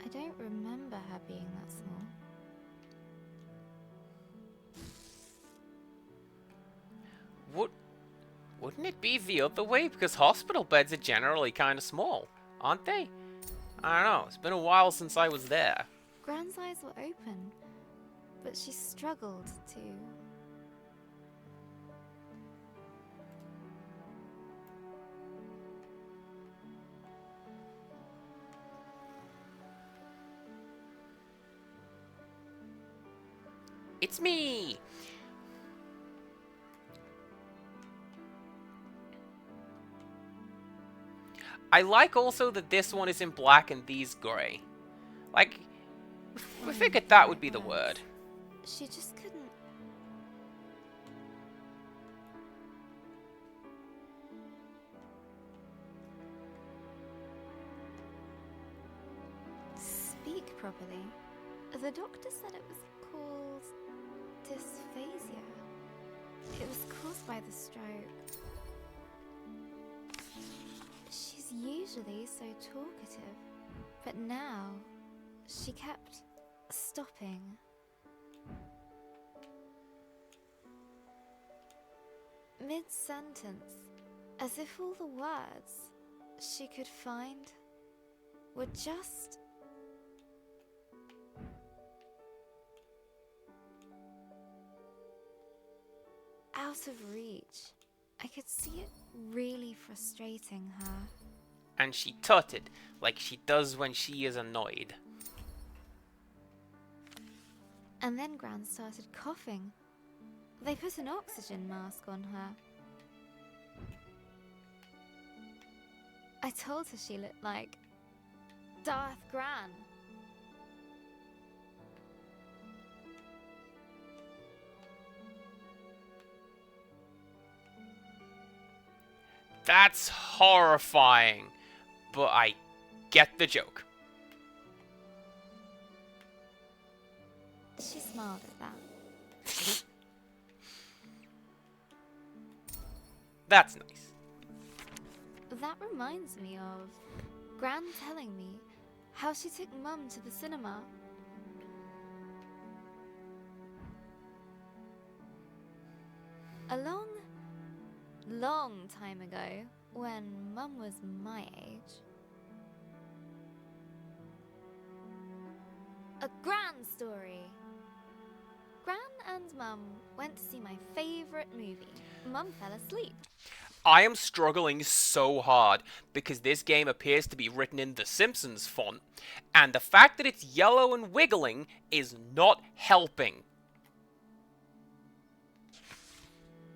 I don't remember her being that small. Wouldn't it be the other way? Because hospital beds are generally kind of small, aren't they? I don't know. It's been a while since I was there. Gran's eyes were open, but she struggled to. It's me! I like also that this one is in black and these grey. Like, we figured that would be the word. She just couldn't. Speak properly. The doctor said it was called dysphasia. It was caused by the stroke. She's usually so talkative, but now she kept stopping. Mid-sentence, as if all the words she could find were just out of reach. I could see it really frustrating her. And she tutted, like she does when she is annoyed. And then Gran started coughing. They put an oxygen mask on her. I told her she looked like Darth Gran. That's horrifying, but I get the joke. She smiled at that. That's nice. That reminds me of Gran telling me how she took Mum to the cinema. A long, long time ago, when Mum was my age. A grand story. Gran and Mum went to see my favourite movie. Mum fell asleep. I am struggling so hard because this game appears to be written in The Simpsons font, and the fact that it's yellow and wiggling is not helping.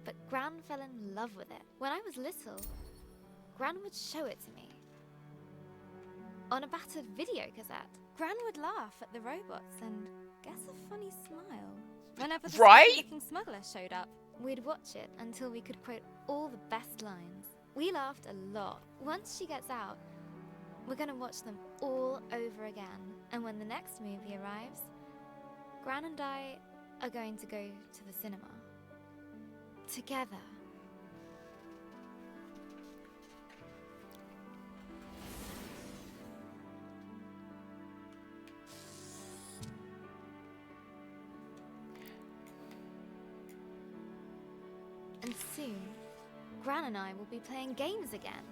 But Gran fell in love with it. When I was little, Gran would show it to me. On a battered video cassette. Gran would laugh at the robots and guess a funny smile whenever the Right? looking smuggler showed up. We'd watch it until we could quote all the best lines. We laughed a lot. Once she gets out, we're gonna watch them all over again. And when the next movie arrives, Gran and I are going to go to the cinema. Together. And soon, Gran and I will be playing games again.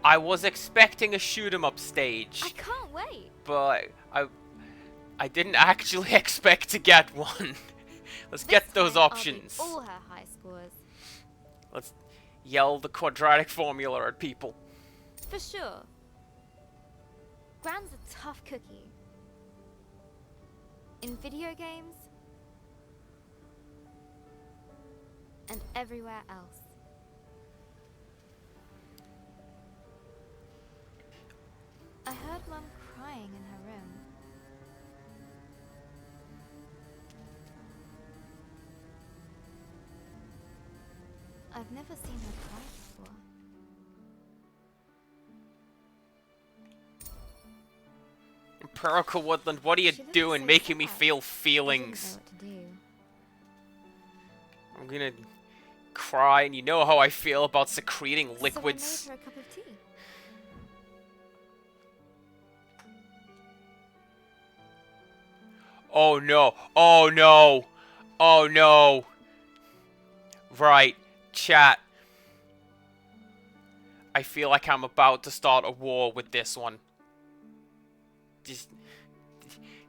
I was expecting a shoot 'em up stage, I can't wait. but I didn't actually expect to get one. Let's get This those time I'll beat options. all her high scores. Let's yell the quadratic formula at people. For sure. Gran's a tough cookie. In video games and everywhere else. I heard Mum crying in her room. I've never seen her cry before. Empirical Woodland, what are you She looked doing? so Making me sad. feel I didn't feelings. know what to do. I'm gonna cry, and you know how I feel about secreting liquids. So I made her a cup of tea. Oh no, oh no, oh no. Right, chat. I feel like I'm about to start a war with this one. Just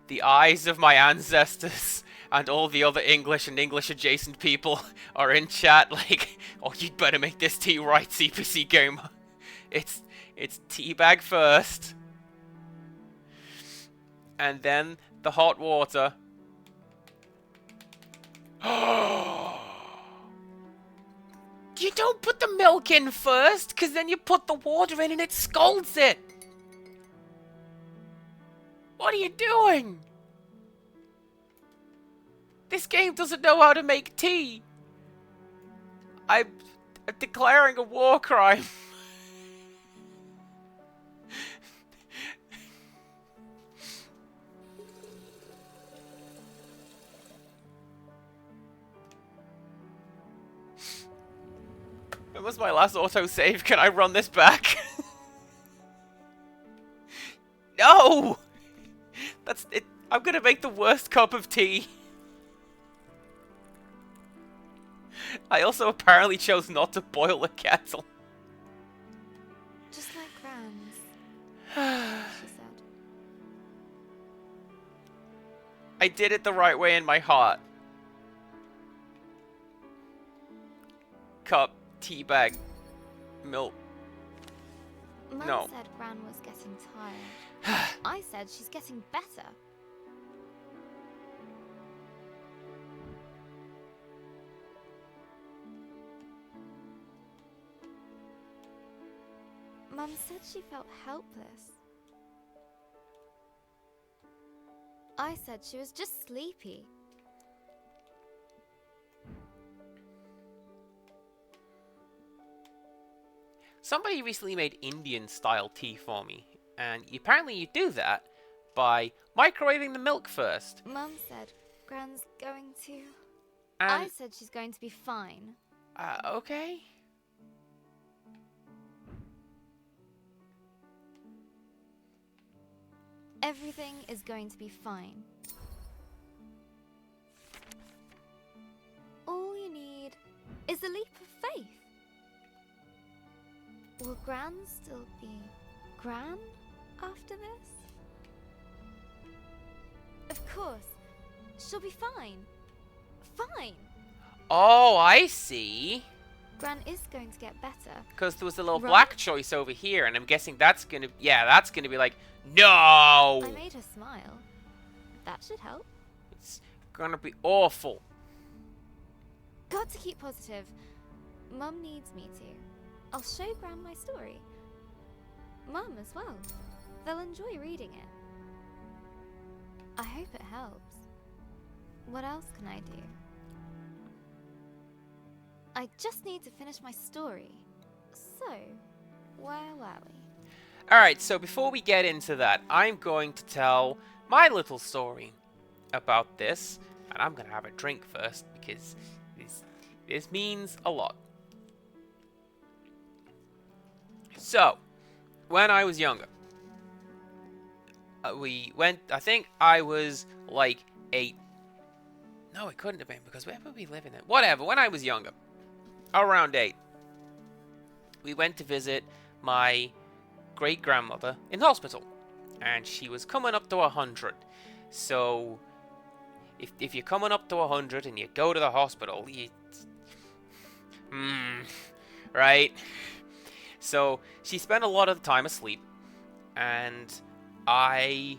the eyes of my ancestors and all the other English and English adjacent people are in chat like, oh, you'd better make this tea right, CPC Gamer. It's teabag first. And then the hot water. You don't put the milk in first, because then you put the water in and it scalds it. What are you doing? This game doesn't know how to make tea. I'm declaring a war crime. When was my last autosave? Can I run this back? No! That's it. I'm gonna make the worst cup of tea. I also apparently chose not to boil the kettle. Just like Gran's, she said. I did it the right way in my heart. Cup, tea bag, milk. Mum No. said Gran was getting tired. I said she's getting better. Mum said she felt helpless. I said she was just sleepy. Somebody recently made Indian style tea for me, and apparently you do that by microwaving the milk first. Mum said Gran's going to... And, I said she's going to be fine. okay. Everything is going to be fine. All you need is a leap of faith. Will Gran still be Gran after this? Of course. She'll be fine. Fine. Oh, I see. Gran is going to get better. Because there was a little Right. black choice over here, and I'm guessing that's gonna... Yeah, that's gonna be like, no! I made her smile. That should help. It's gonna be awful. Got to keep positive. Mum needs me to. I'll show Gran my story. Mum as well. They'll enjoy reading it. I hope it helps. What else can I do? I just need to finish my story. So, where were we? Alright, so before we get into that, I'm going to tell my little story about this. And I'm gonna have a drink first, because this means a lot. So, when I was younger, I think I was like 8. No, it couldn't have been, because where were we living at? Whatever, when I was younger, around 8, we went to visit my great-grandmother in hospital, and she was coming up to 100. So, if you're coming up to 100 and you go to the hospital, right? So, she spent a lot of the time asleep, and I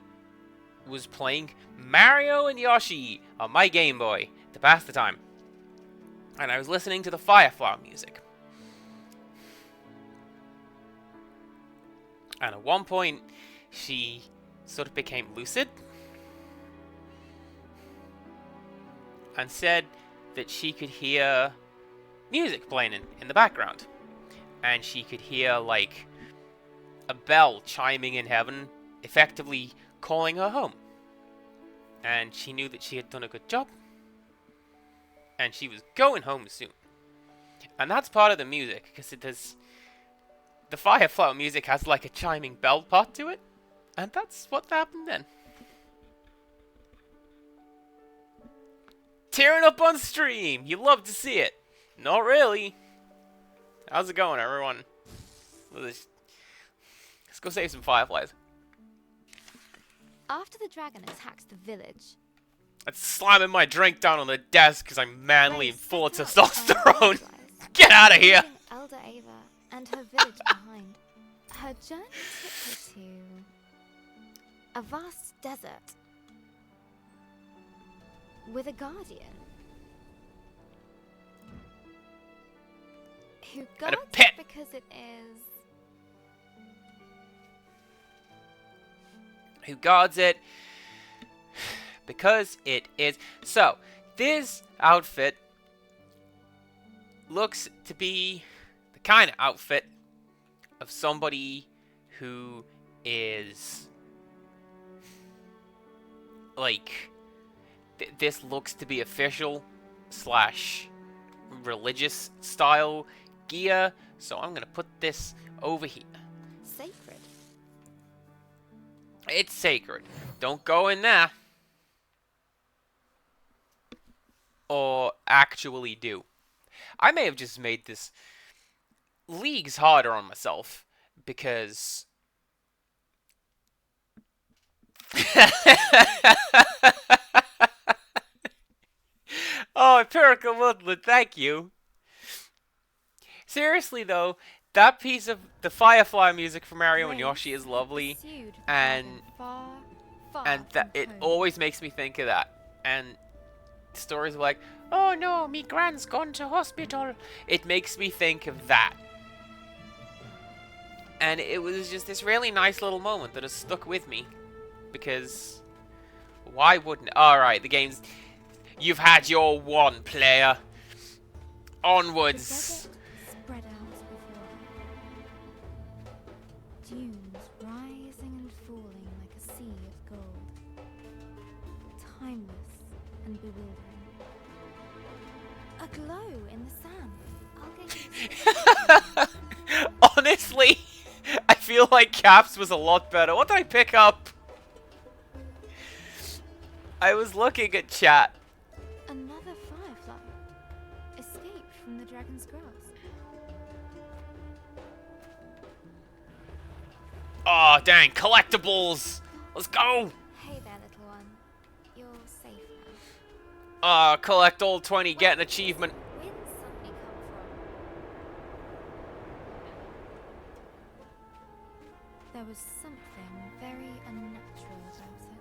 was playing Mario and Yoshi on my Game Boy to pass the time. And I was listening to the Firefly music. And at one point, she sort of became lucid and said that she could hear music playing in the background. And she could hear, like, a bell chiming in heaven, effectively calling her home. And she knew that she had done a good job. And she was going home soon. And that's part of the music, because it does... The Firefly music has, like, a chiming bell part to it. And that's what happened then. Tearing up on stream! You love to see it. Not really. How's it going, everyone? Let's go save some fireflies. After the dragon attacked the village, That's slamming my drink down on the desk because I'm manly and full of set out to find testosterone. fireflies, Get out of here! leaving Elder Ava and her village behind. Her journey took her to a vast desert with a guardian who And a guards pet. it because it is. Who guards it because it is. So, this outfit looks to be the kind of outfit of somebody who is like this looks to be official / religious style gear, so I'm gonna put this over here. Sacred. It's sacred. Don't go in there. Or actually do. I may have just made this leagues harder on myself because oh, Empirical Woodland, thank you. Seriously though, that piece of the Firefly music for Mario and Yoshi is lovely. Pursued the and- dragon far, far And that from it home. always makes me think of that. And stories are like, oh no, me gran's gone to hospital. It makes me think of that. And it was just this really nice little moment that has stuck with me. Because why wouldn't it? Alright, the game's... You've had your one, player. The Onwards. desert spread out before her. Dunes rising and falling like a sea of gold. bewildering. A glow in the sand. I'll get you. Honestly, I feel like Caps was a lot better. What did I pick up? I was looking at chat. Another firefly. Escaped from the dragon's grasp. Oh, dang. Collectibles. Let's go. Hey there, little one. You're safe now. Collect all 20, get an achievement. Wind suddenly come from? There was something very unnatural about it.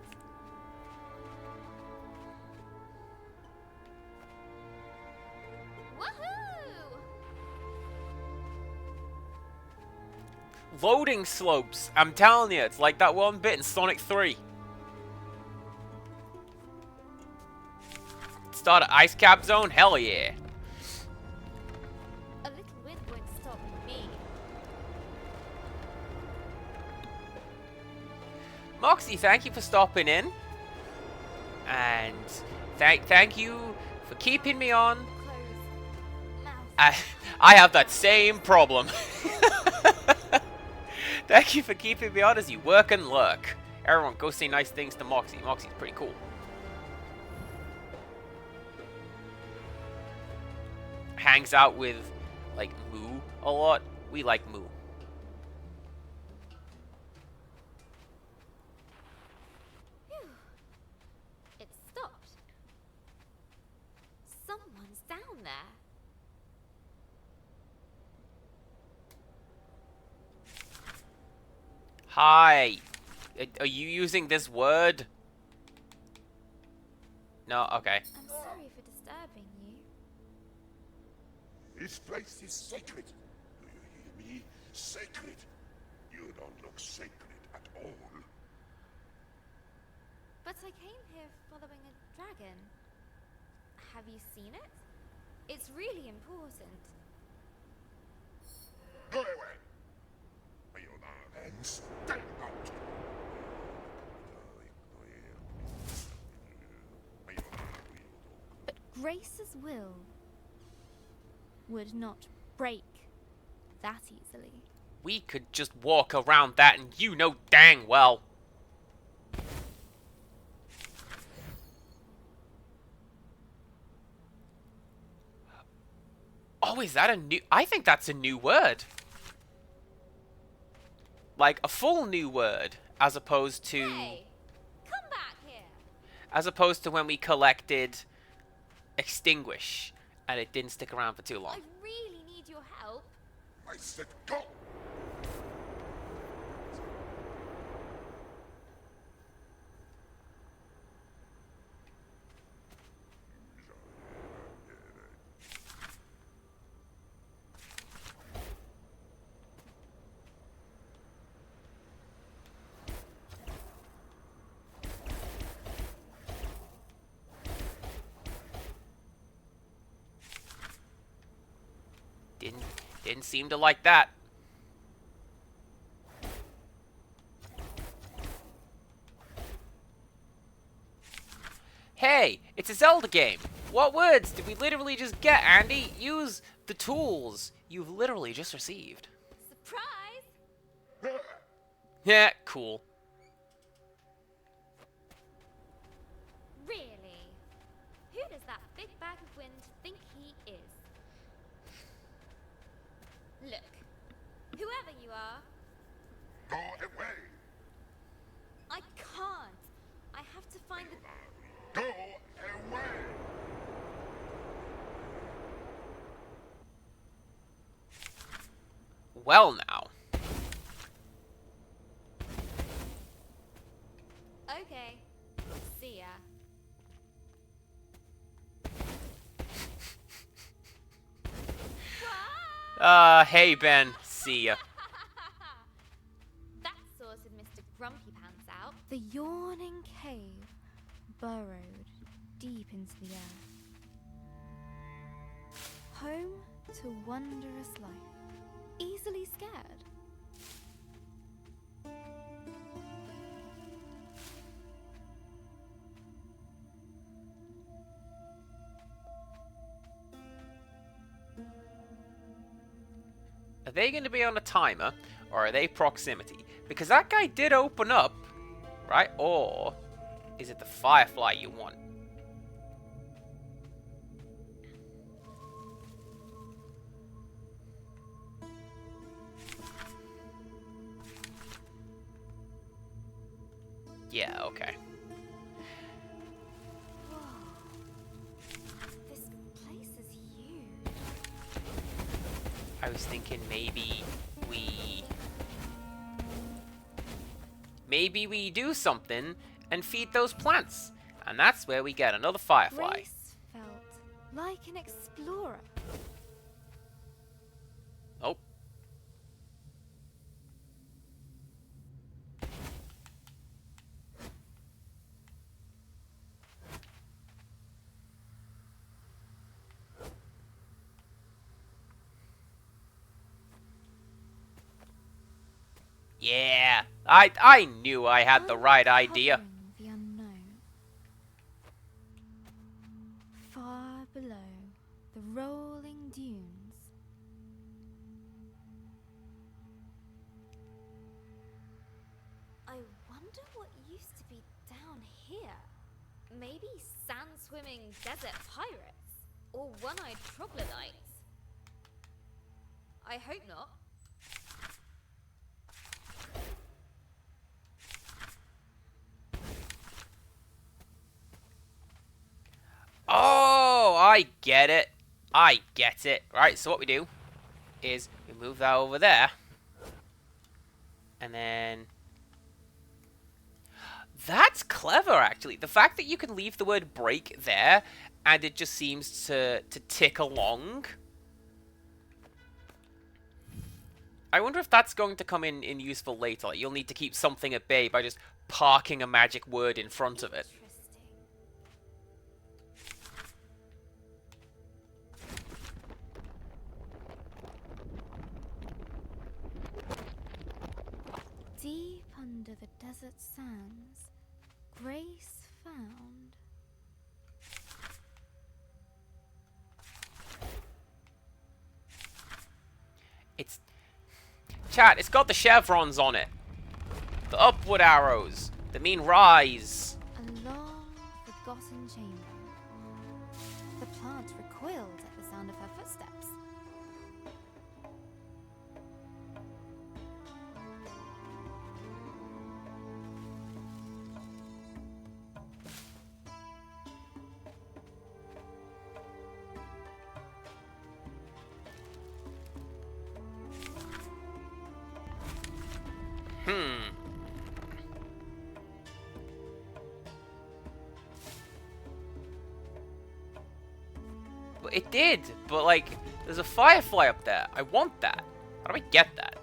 Woohoo! Loading slopes. I'm telling you, it's like that one bit in Sonic 3. Start an ice cap zone? Hell yeah. A little wind won't stop me. Moxie, thank you for stopping in. And thank you for keeping me on. Close mouth. I have that same problem. Thank you for keeping me on as you work and lurk. Everyone, go say nice things to Moxie. Moxie's pretty cool. Hangs out with, like, Moo a lot. We like Moo. It stopped. Someone's down there. Hi. Are you using this word? No? Okay. I'm sorry for disturbing you. This place is sacred. Do you hear me? Sacred. You don't look sacred at all. But I came here following a dragon. Have you seen it? It's really important. Go away. Ayona, and stay out. But Grace's will would not break that easily. We could just walk around that and you know dang well. Oh, is that a new... I think that's a new word. Like, a full new word, as opposed to... Hey, come back here. As opposed to when we collected Extinguish, and it didn't stick around for too long. I really need your help. I said go. Didn't seem to like that. Hey, it's a Zelda game. What words did we literally just get, Andy? Use the tools you've literally just received. Surprise! Yeah, cool. Really? Who does that big bag of wind think he is? Look, whoever you are, Go away. I can't. I have to find the... Go away. Well now. Okay, see ya. Hey Ben, see ya. That sorted Mr. Grumpy Pants out. The yawning cave burrowed deep into the earth. Home to wondrous life. Easily scared. they going to be on a timer, or are they proximity? Because that guy did open up, right? Or is it the Firefly you want? Yeah, okay. Whoa. This place is huge. I was thinking maybe we do something and feed those plants. And that's where we get another Firefly. Grace felt like an explorer. Oh. Yeah, I knew I had the right idea. Uncovering the unknown. Far below the rolling dunes. I wonder what used to be down here. Maybe sand-swimming desert pirates? Or one-eyed troglodytes? I hope not. Oh, I get it. I get it. Right, so what we do is we move that over there. And then... That's clever, actually. The fact that you can leave the word break there, and it just seems to tick along. I wonder if that's going to come in useful later. Like, you'll need to keep something at bay by just parking a magic word in front of it. Deep under the desert sands, Grace found... It's... Chat, it's got the chevrons on it. The upward arrows that mean rise. a long, forgotten chamber. The plant recoiled at the sound of her footsteps. But it did, but like, there's a firefly up there. I want that. How do I get that?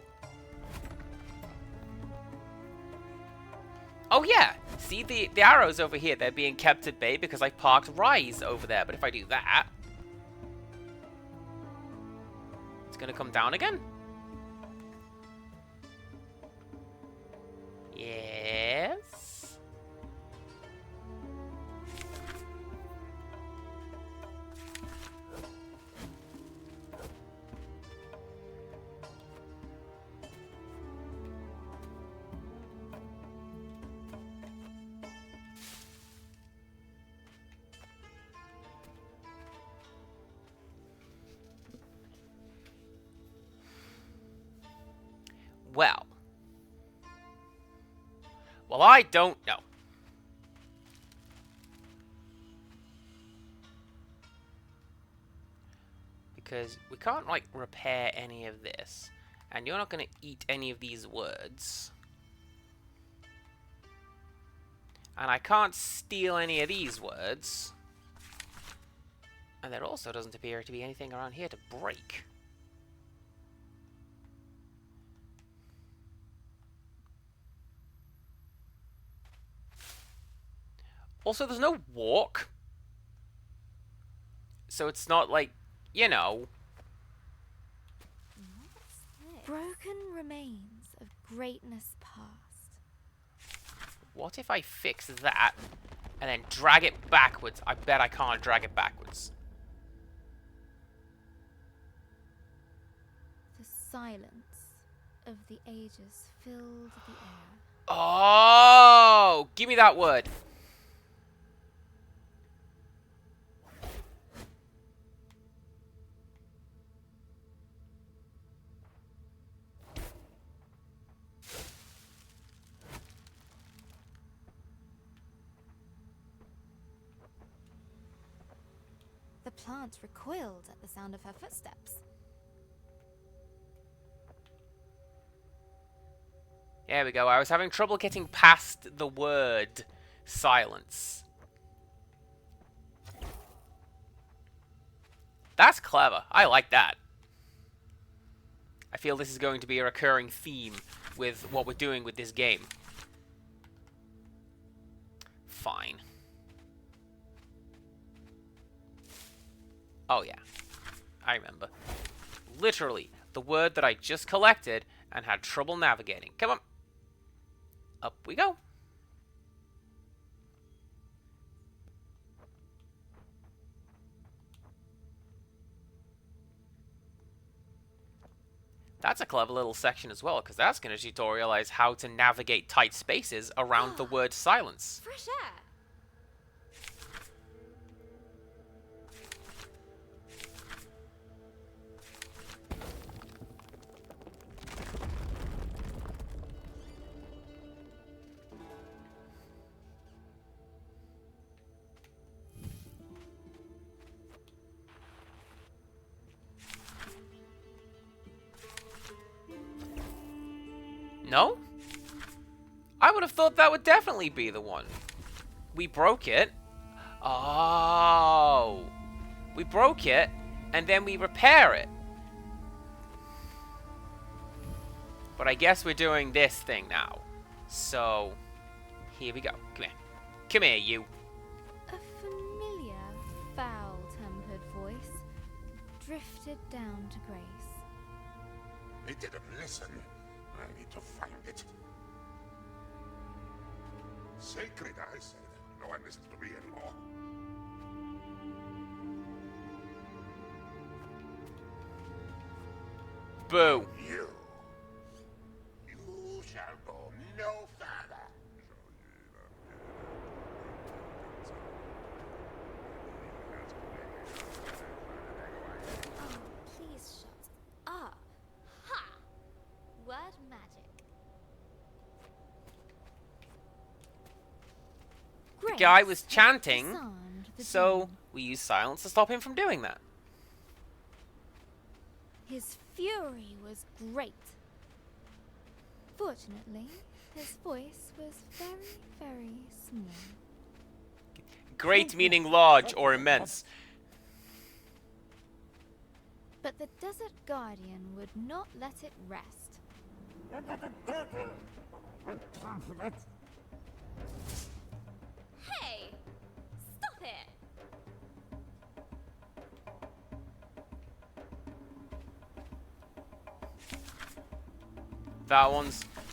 Oh yeah, see the arrows over here, they're being kept at bay because I parked Rise over there. But if I do that, it's gonna come down again. Yes. Well, I don't know. Because we can't, like, repair any of this. And you're not going to eat any of these words. And I can't steal any of these words. And there also doesn't appear to be anything around here to break. Also, there's no walk. So it's not like, you know. What's this? Broken remains of greatness past. What if I fix that and then drag it backwards? I bet I can't drag it backwards. The silence of the ages filled the air. Oh, give me that word. The plant recoiled at the sound of her footsteps. There we go. I was having trouble getting past the word silence. That's clever. I like that. I feel this is going to be a recurring theme with what we're doing with this game. Fine. Oh yeah. I remember. Literally, the word that I just collected and had trouble navigating. Come on. Up we go. That's a clever little section as well, because that's going to tutorialize how to navigate tight spaces around the word silence. Fresh air. No? I would have thought that would definitely be the one. We broke it. Oh. We broke it, and then we repair it. But I guess we're doing this thing now. So, here we go. Come here. Come here, you. A familiar, foul-tempered voice drifted down to Grace. They didn't listen. I need to find it. Sacred, I said. No one listens to me anymore. Boo. You shall go no further. Oh, please shut up. Ha! Word magic. Grace guy was chanting, disarmed the So, demon. we use silence to stop him from doing that. His fury was great. Fortunately, his voice was very, very small. Great meaning large or immense. But the Desert Guardian would not let it rest. Hey! Stop it!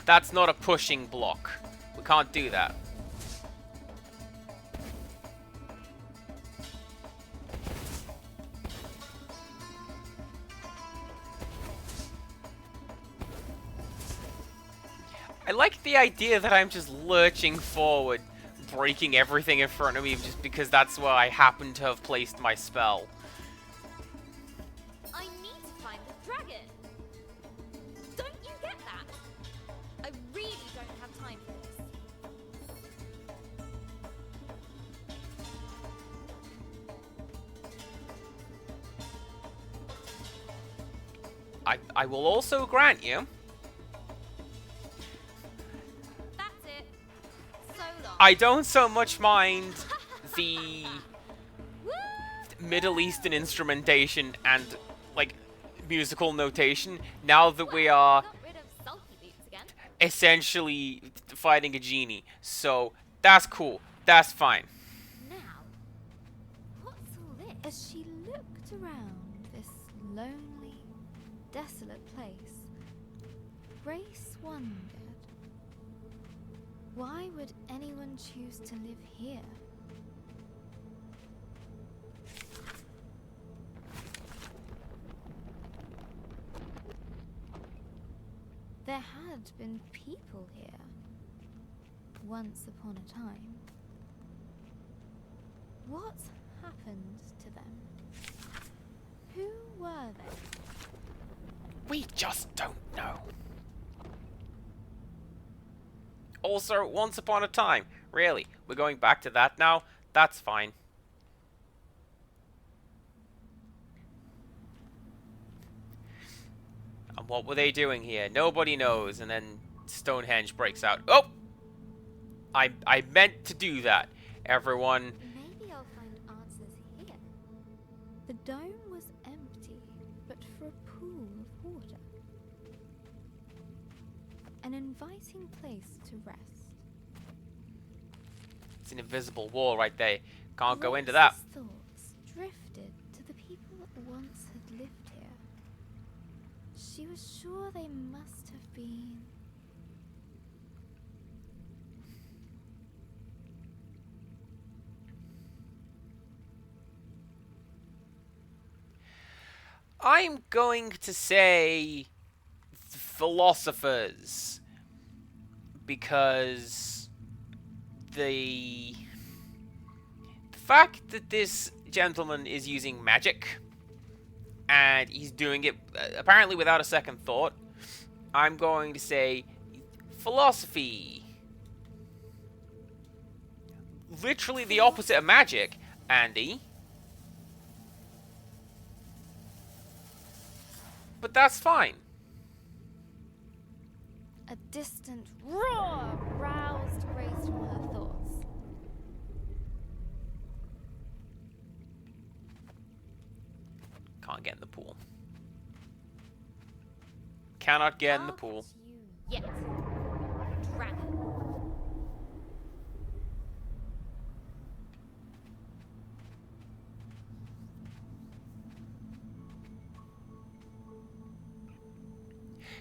That's not a pushing block. We can't do that. I like the idea that I'm just lurching forward, breaking everything in front of me just because that's where I happen to have placed my spell. I need to find the dragon. Don't you get that? I really don't have time for this. I will also grant you, That's it. So long. I don't so much mind the Woo! Middle Eastern instrumentation and, like, musical notation now that we are Got rid of sulky boots again. essentially fighting a genie. So, that's cool. That's fine. Now, what's all this? As she looked around this lonely, desolate place, Grace wondered, why would anyone choose to live here? There had been people here. Once upon a time. What happened to them? Who were they? We just don't know. Also, once upon a time. Really? We're going back to that now? That's fine. And what were they doing here? Nobody knows. And then Stonehenge breaks out. Oh! I meant to do that. Everyone... Maybe I'll find answers here. The dome was empty, but for a pool of water. An inviting place to rest. It's an invisible wall right there. Can't go into that. Grace's thoughts drifted to the people that once had lived here. She was sure they must have been... I'm going to say philosophers, because the fact that this gentleman is using magic and he's doing it apparently without a second thought, I'm going to say philosophy. Literally the opposite of magic, Andy. But that's fine. A distant roar roused Grace from her thoughts. Can't get in the pool. Cannot get in the I'll pool. catch you yet, dragon.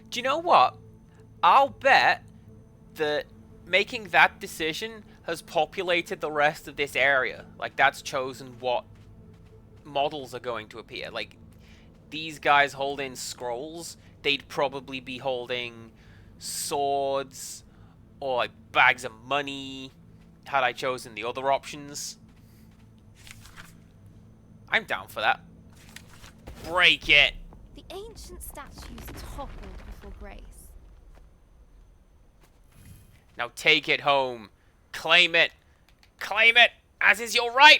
Do you know what? I'll bet that making that decision has populated the rest of this area. Like, that's chosen what models are going to appear. Like, these guys holding scrolls, they'd probably be holding swords or, like, bags of money, had I chosen the other options. I'm down for that. Break it! The ancient statues toppled before Grace. Now take it home. Claim it. Claim it, as is your right.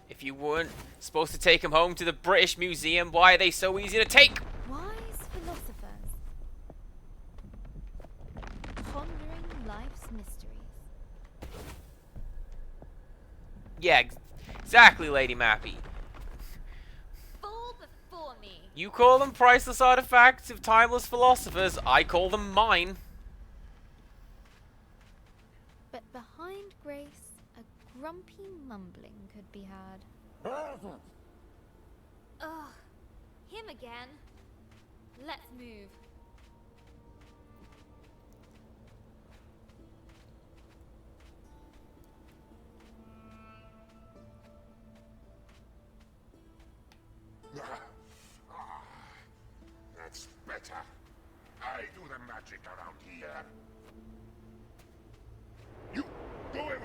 If you weren't supposed to take him home to the British Museum, why are they so easy to take? Wise philosophers. Pondering life's mysteries. Yeah, exactly, Lady Mappy. Fall before me. You call them priceless artifacts of timeless philosophers, I call them mine. But behind Grace, a grumpy mumbling could be heard. Ugh, him again. Let's move. That's better. I do the magic around here. You go away.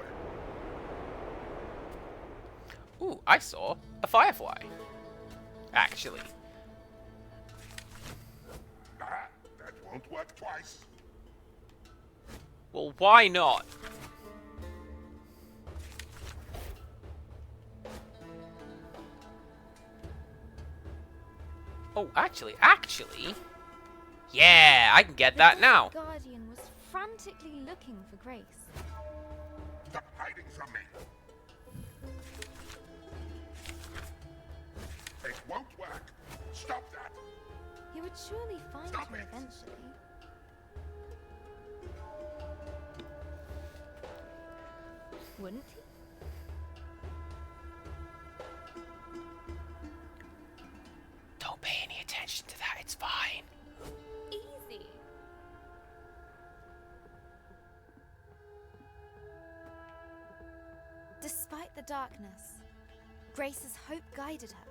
Ooh, I saw a firefly. Actually. Ah, that won't work twice. Well, why not? Oh, actually. Yeah, I can get that now. The Guardian was frantically looking for Grace. Stop hiding from me. It won't work. Stop that. He would surely find Stop her it. eventually. Wouldn't he? Don't pay any attention to that. It's fine. Easy. Despite the darkness, Grace's hope guided her.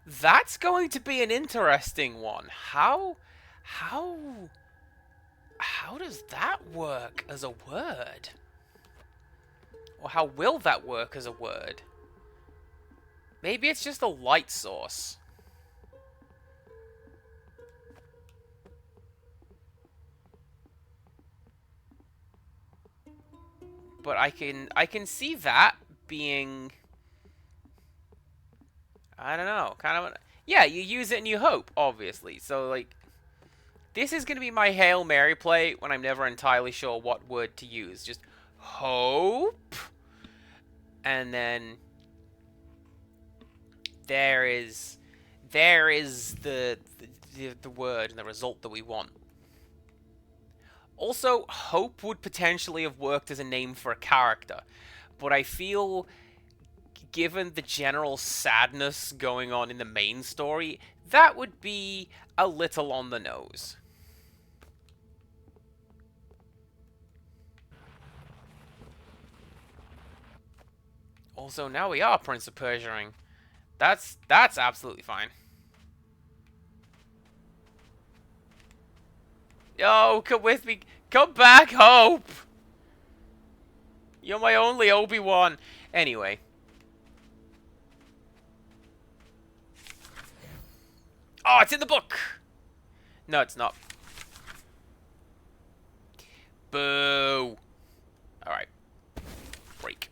That's going to be an interesting one. How does that work as a word? Or how will that work as a word? Maybe it's just a light source. But I can see that being, I don't know, kind of yeah, you use it and you hope, obviously. So like this is going to be my Hail Mary play when I'm never entirely sure what word to use. Just hope. And then there is the word and the result that we want. Also, hope would potentially have worked as a name for a character, but I feel, given the general sadness going on in the main story, that would be a little on the nose. Also, now we are Prince of Persia-ing. That's absolutely fine. Yo, come with me. Come back, Hope! You're my only Obi-Wan. Anyway. Oh, it's in the book! No, it's not. Boo. Alright. Break.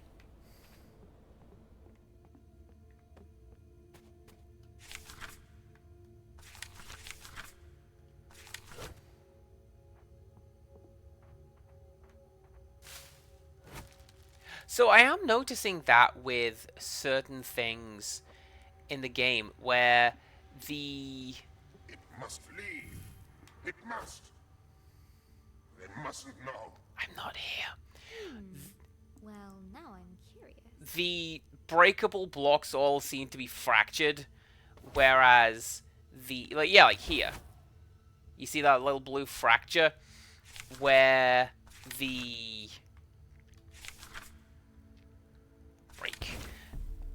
So I am noticing that with certain things in the game where the... It must leave. It must. They mustn't know. I'm not here. Well, now I'm curious. The breakable blocks all seem to be fractured, whereas the... like here. You see that little blue fracture? Where the...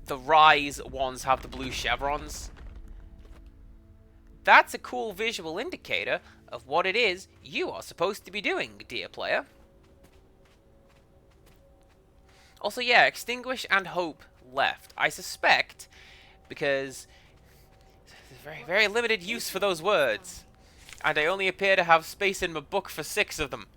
the Rise ones have the blue chevrons. That's a cool visual indicator of what it is you are supposed to be doing, dear player. Also, yeah, Extinguish and Hope left. I suspect because there's very, very limited use for those words. And I only appear to have space in my book for 6 of them.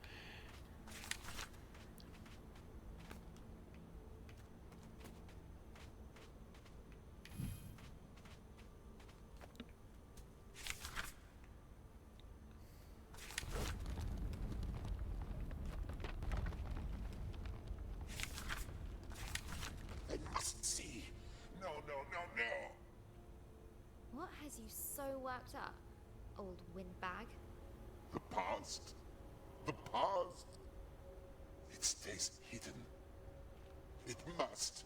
They must see. No, no, no, no. What has you so worked up, old windbag? The past. The past. It stays hidden. It must.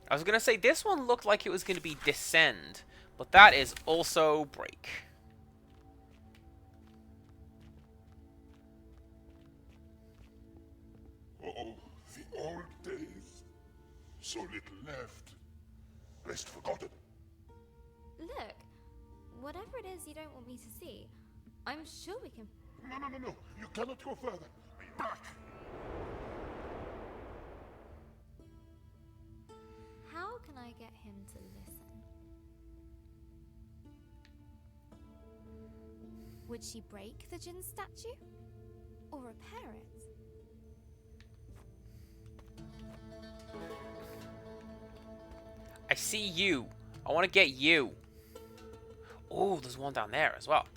I was gonna say this one looked like it was gonna be Descend, but that is also Break. Oh, the old days. So little left. Rest forgotten. Look, whatever it is you don't want me to see, I'm sure we can... No, no, no, no. You cannot go further. Back. How can I get him to listen? Would she break the Jinn statue? Or repair it? I see you. I want to get you. Oh, there's one down there as well.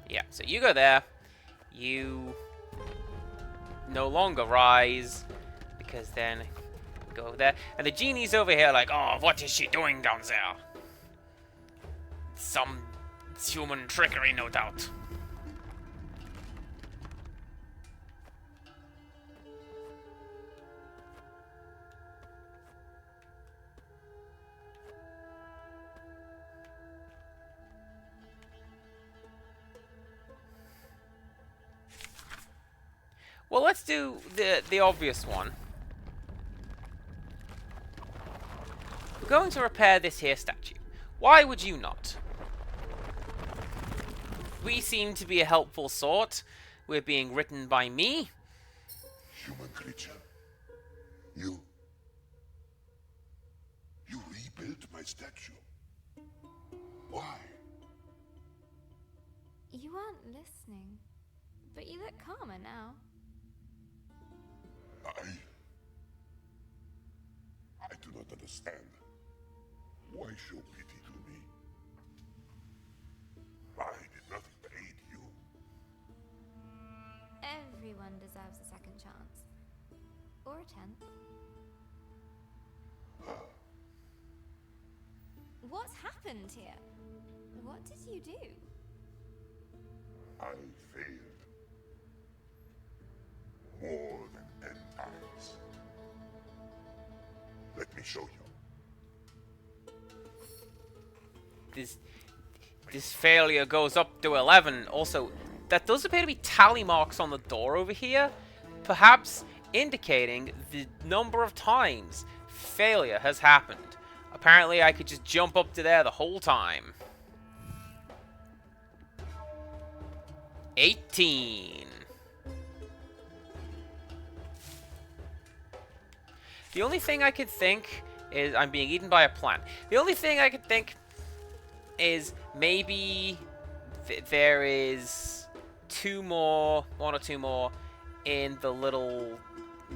Yeah, so you go there. You no longer rise, because then go over there. And the genie's over here like, oh, what is she doing down there? Some human trickery, no doubt. Well, let's do the obvious one. We're going to repair this here statue. Why would you not? We seem to be a helpful sort. We're being written by me. Human creature. You rebuilt my statue. Why? You weren't listening, but you look calmer now. I do not understand. Why show pity to me? I did nothing but aid you. Everyone deserves a second chance. Or a 10th. What's happened here? What did you do? I failed. More than 10 times. Let me show you. This failure goes up to 11. Also, that does appear to be tally marks on the door over here, perhaps indicating the number of times failure has happened. Apparently, I could just jump up to there the whole time. 18. The only thing I could think is I'm being eaten by a plant. The only thing I could think is maybe there is one or two more in the little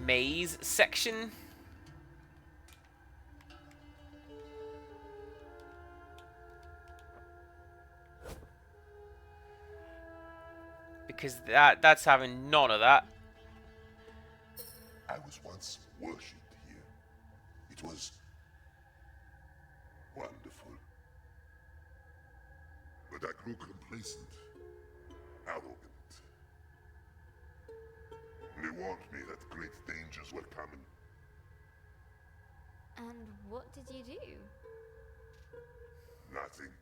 maze section. Because that's having none of that. I was once worshipped here. It was wonderful. But I grew complacent, arrogant. They warned me that great dangers were coming. And what did you do? Nothing.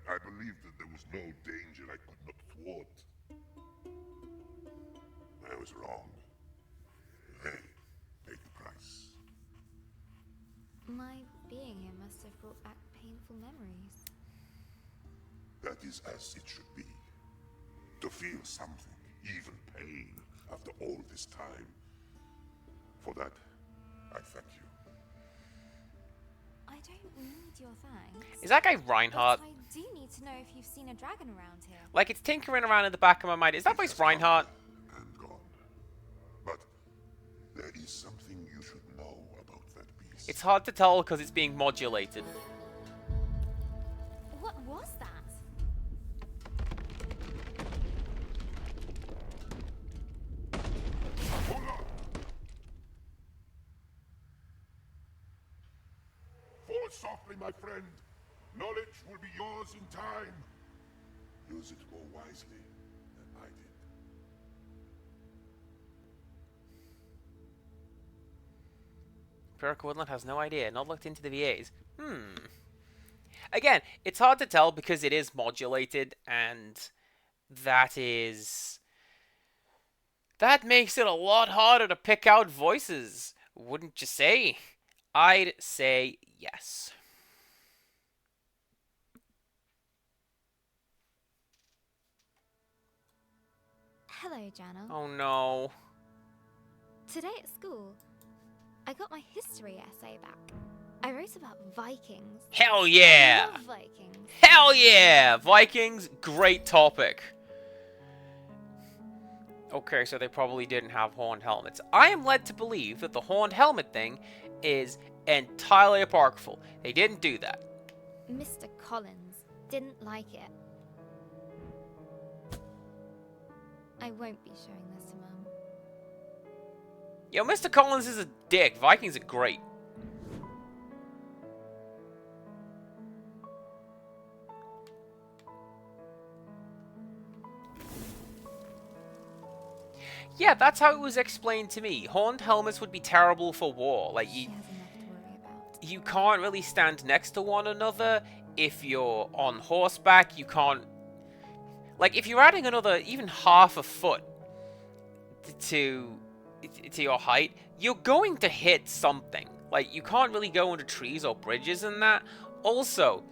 I believed that there was no danger I could not thwart. I was wrong. Hey, take the price. My being here must have brought back painful memories. That is as it should be. To feel something, even pain, after all this time. For that, I thank you. I don't need your thanks. Is that guy Reinhardt? But I do need to know if you've seen a dragon around here. Like, it's tinkering around in the back of my mind. Is that voice Reinhardt? And gone. But there is something you should know about that beast. It's hard to tell because it's being modulated. What was that? Hold on! Fall softly, my friend. Knowledge will be yours in time. Use it more wisely than I did. Purica Woodland has no idea. Not looked into the VAs. Again, it's hard to tell because it is modulated, and that makes it a lot harder to pick out voices, wouldn't you say? I'd say yes. Hello, Jana. Oh no. Today at school, I got my history essay back. I wrote about Vikings. Hell yeah! I love Vikings. Hell yeah! Vikings, great topic. Okay, so they probably didn't have horned helmets. I am led to believe that the horned helmet thing is entirely apocryphal. They didn't do that. Mr. Collins didn't like it. I won't be showing this to Mum. Yo, Mr. Collins is a dick. Vikings are great. Yeah, that's how it was explained to me. Horned helmets would be terrible for war. Like, She has enough to worry about. you can't really stand next to one another. If you're on horseback, you can't... Like, if you're adding another, even half a foot, to your height, you're going to hit something. Like, you can't really go under trees or bridges and that. Also,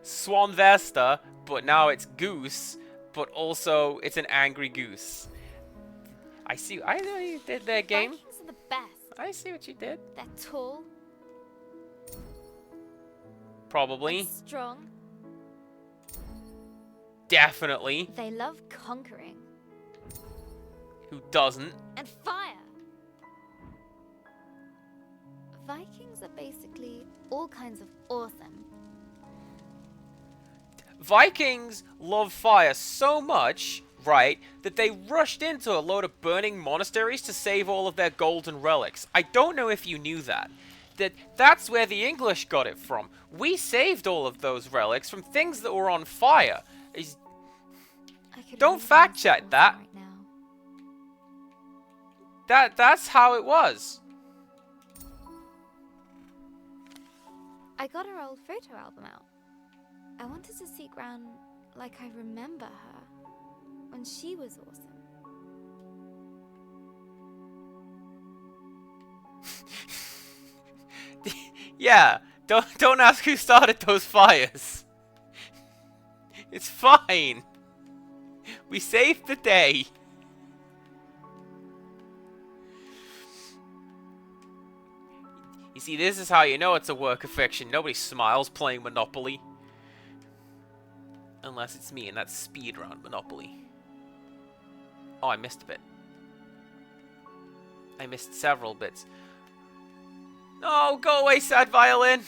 Swan Vesta, but now it's Goose, but also it's an angry goose. I know you did that game. Vikings are the best. I see what you did. They're tall, Probably. and strong. Definitely. They love conquering. Who doesn't? And fire. Vikings are basically all kinds of awesome. Vikings love fire so much, right, that they rushed into a load of burning monasteries to save all of their golden relics. I don't know if you knew that. That's where the English got it from. We saved all of those relics from things that were on fire. I could Don't really fact use check some that. right now. That's how it was. I got her old photo album out. I wanted to see Gran like I remember her when she was awesome. Yeah, don't ask who started those fires. It's fine. We saved the day. You see, this is how you know it's a work of fiction. Nobody smiles playing Monopoly. Unless it's me, and that's speedrun Monopoly. Oh, I missed a bit. I missed several bits. No, go away, sad violin.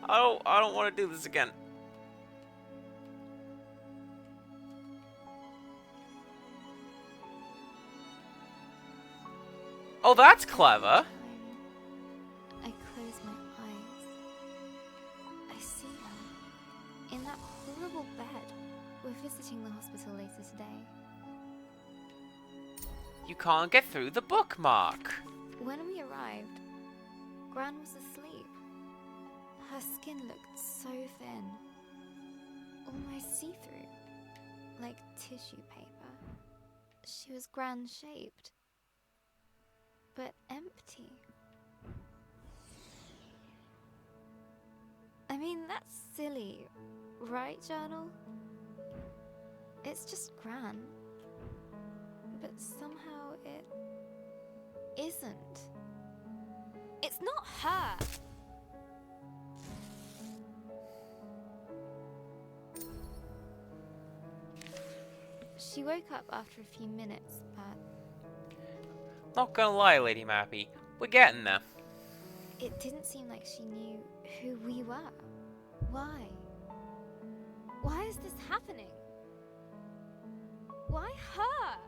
I don't want to do this again. Oh, that's clever. I close my eyes. I see her in that horrible bed. We're visiting the hospital later today. You can't get through the bookmark. When we arrived, Gran was asleep. Her skin looked so thin, almost see-through, like tissue paper. She was Gran-shaped, but empty. I mean, that's silly, right, Journal? It's just Gran, but somehow it isn't. It's not her! She woke up after a few minutes, but Not gonna lie, Lady Mappy, we're getting there. it didn't seem like she knew who we were. Why? Why is this happening? Why her?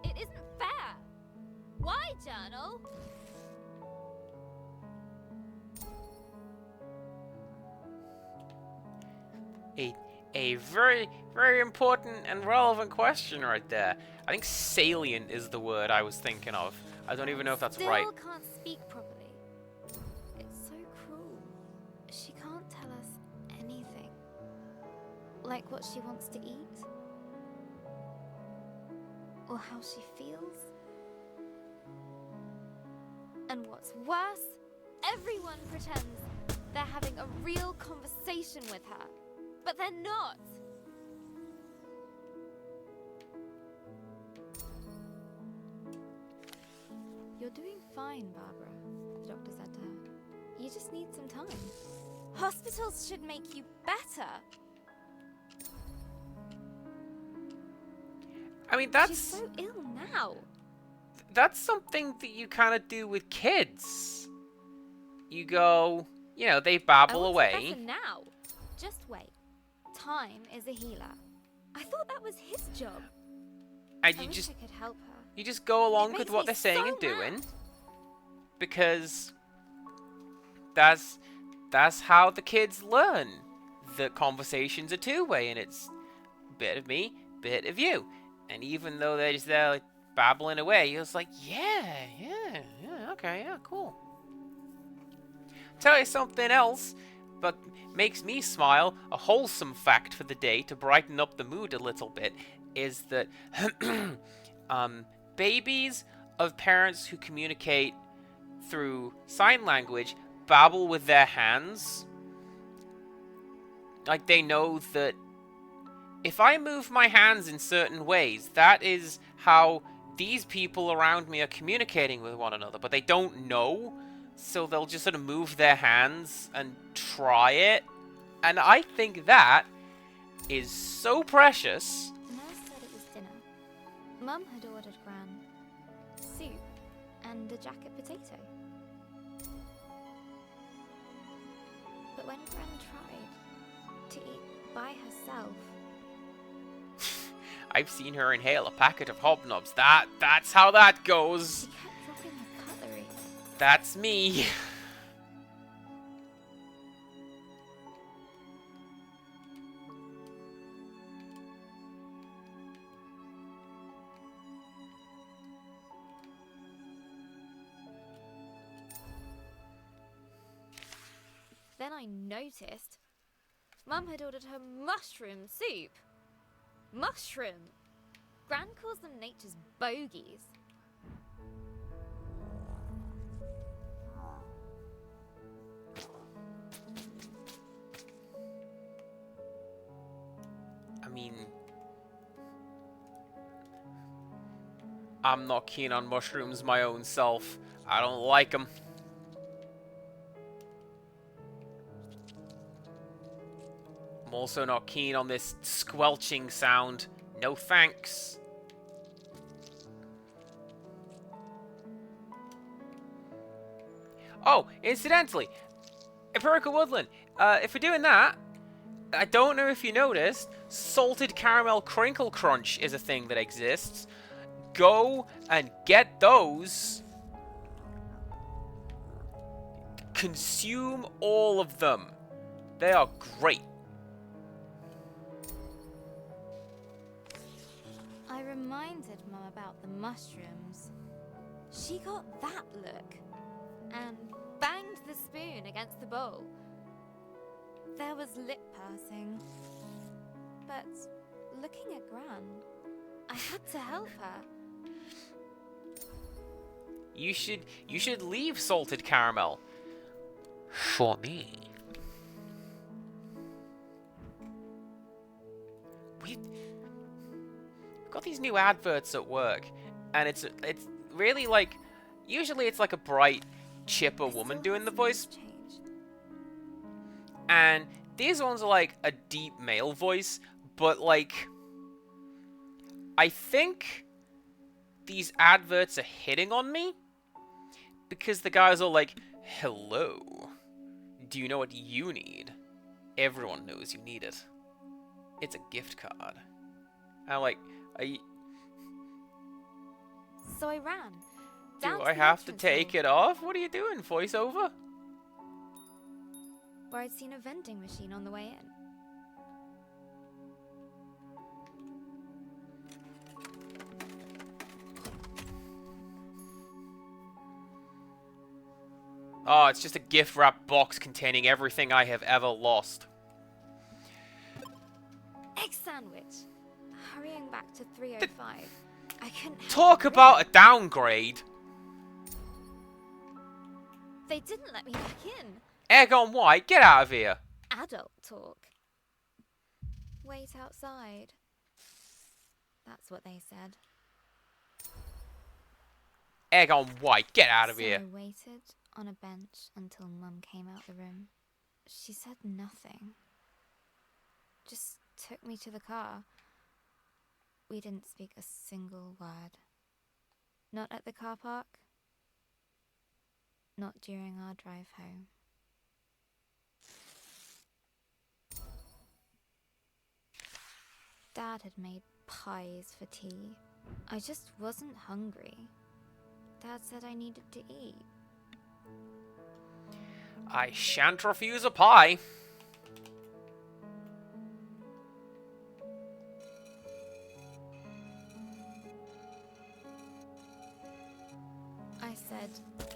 It isn't fair. Why, Journal? A very, very important and relevant question right there. I think salient is the word I was thinking of. I don't even know if that's Still right. can't speak properly. It's so cruel. She can't tell us anything. Like what she wants to eat. Or how she feels. And what's worse, everyone pretends they're having a real conversation with her. But they're not. You're doing fine, Barbara, the doctor said to her. You just need some time. Hospitals should make you better. I mean, She's that's so ill now. that's something that you kind of do with kids. You go, you know, they babble I want her away. better now. Just wait. Time is a healer. I thought that was his job. And I you wish just I could help her. you just go along makes with what me they're saying so and doing. mad. Because that's how the kids learn. The conversations are two-way, and it's bit of me, bit of you. And even though they're just there like, babbling away, you're just like, yeah, okay, yeah, cool. Tell you something else. but makes me smile, a wholesome fact for the day to brighten up the mood a little bit, is that babies of parents who communicate through sign language babble with their hands. Like, they know that if I move my hands in certain ways, that is how these people around me are communicating with one another, but they don't know, so they'll just sort of move their hands and try it. And I think that is so precious. The nurse said it was dinner. Mum had ordered Gran soup and a jacket potato. But when Gran tried to eat by herself, I've seen her inhale a packet of hobnobs. That's how that goes. she kept dropping her cutlery. That's me. Then I noticed Mum had ordered her mushroom soup. Mushroom! Gran calls them nature's bogies. I mean, I'm not keen on mushrooms my own self. I don't like them. I'm also not keen on this squelching sound. No thanks. Oh, incidentally, Empirical Woodland, if we're doing that, I don't know if you noticed, salted caramel crinkle crunch is a thing that exists. Go and get those. Consume all of them. They are great. I reminded Mum about the mushrooms. She got that look and banged the spoon against the bowl. There was lip pursing. But looking at Gran, I had to help her. You should leave salted caramel for me. We've got these new adverts at work, and it's really like, usually it's like a bright, chipper woman doing the voice, Change. and these ones are like a deep male voice, but like, I think these adverts are hitting on me because the guys are like, hello, do you know what you need? Everyone knows you need it. It's a gift card. I'm like, So I ran. do I have to take it off? What are you doing, voiceover? Where I'd seen a vending machine on the way in. Oh, it's just a gift wrap box containing everything I have ever lost. Egg sandwich. Hurrying back to 305. I couldn't help Talk but about a grin. downgrade. They didn't let me back in. Egg on white, get out of here. Adult talk. Wait outside. That's what they said. Egg on white, get out of So here. I waited on a bench until Mum came out the room. She said nothing. Just took me to the car. We didn't speak a single word. Not at the car park. Not during our drive home. Dad had made pies for tea. I just wasn't hungry. Dad said I needed to eat. I shan't refuse a pie. I said,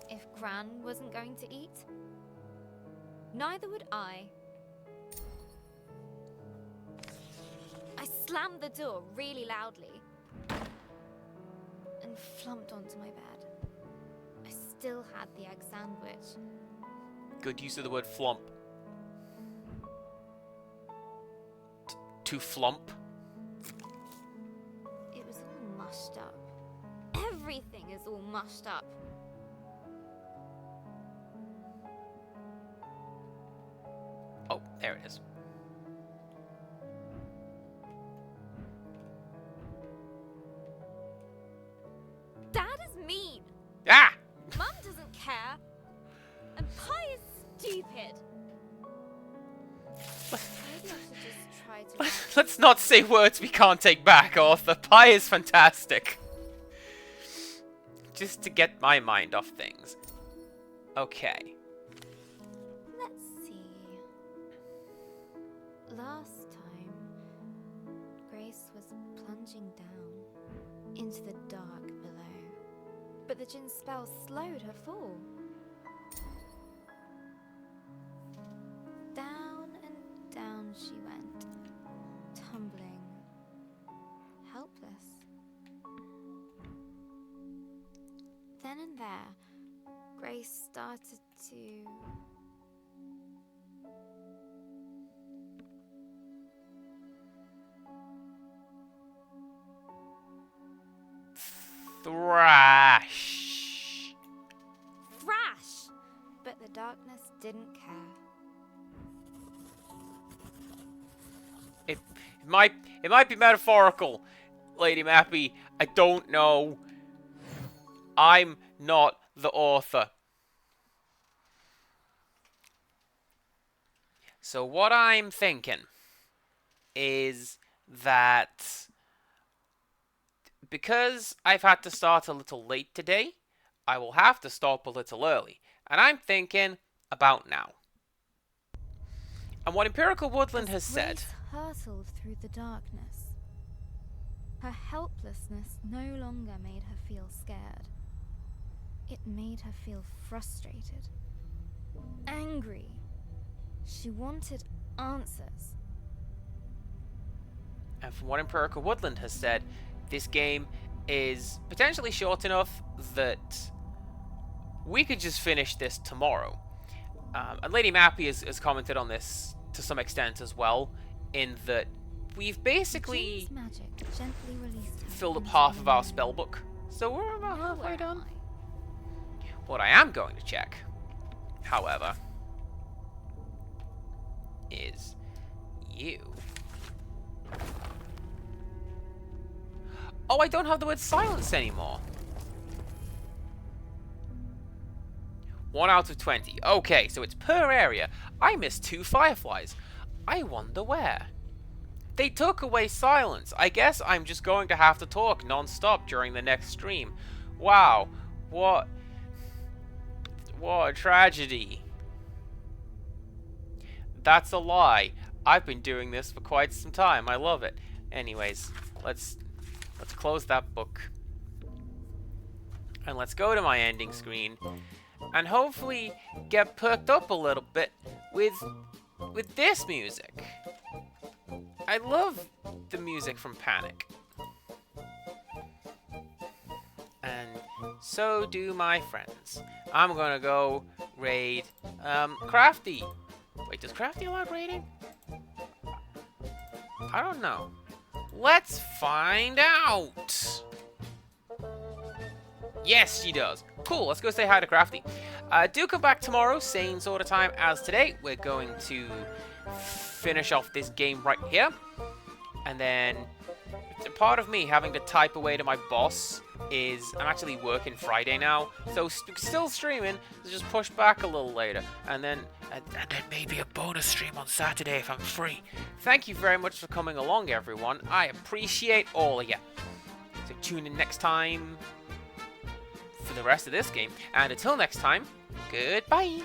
if Gran wasn't going to eat, Neither would I. I slammed the door really loudly and flumped onto my bed. I still had the egg sandwich. Good use of the word flump. To flump. It was all mushed up. Everything is all mushed up. Oh, there it is. Dad is mean. Ah! Mum doesn't care. And Pi is stupid. Maybe I should just try to... Let's not say words we can't take back, Arthur. Pie is fantastic. Just to get my mind off things. Okay. Let's see. Last time, Grace was plunging down into the dark below. But the Djinn spell slowed her fall. Down and down she went, tumbling, helpless. Then and there, Grace started to... Thrash. thrash! But the darkness didn't care. It might be metaphorical, Lady Mappy. I don't know. I'm not the author. So what I'm thinking is that because I've had to start a little late today, I will have to stop a little early. And I'm thinking about now. And what Empirical Woodland has said... Grace hurtled through the darkness. Her helplessness no longer made her feel scared. It made her feel frustrated, angry. She wanted answers. And from what Empirical Woodland has said, this game is potentially short enough that we could just finish this tomorrow. And Lady Mappy has commented on this to some extent as well, in that we've basically Jinn's magic gently released her filled up into half the of our night. spellbook. So we're about Now halfway where done. am I? What I am going to check, however, is you. Oh, I don't have the word silence anymore. 1 out of 20. Okay, so it's per area. I missed 2 fireflies. I wonder where. They took away silence. I guess I'm just going to have to talk non-stop during the next stream. Wow. What a tragedy. That's a lie. I've been doing this for quite some time. I love it. Anyways, let's close that book. And let's go to my ending screen. And hopefully get perked up a little bit with this music. I love the music from Panic. And so do my friends. I'm gonna go raid Crafty. Wait, does Crafty allow raiding? I don't know. Let's find out. Yes, she does. Cool, let's go say hi to Crafty. Do come back tomorrow, same sort of time as today. We're going to finish off this game right here. And then part of me having to type away to my boss is I'm actually working Friday now. So still streaming, so just push back a little later. And then maybe a bonus stream on Saturday if I'm free. Thank you very much for coming along, everyone. I appreciate all of you. So tune in next time for the rest of this game. And until next time, goodbye.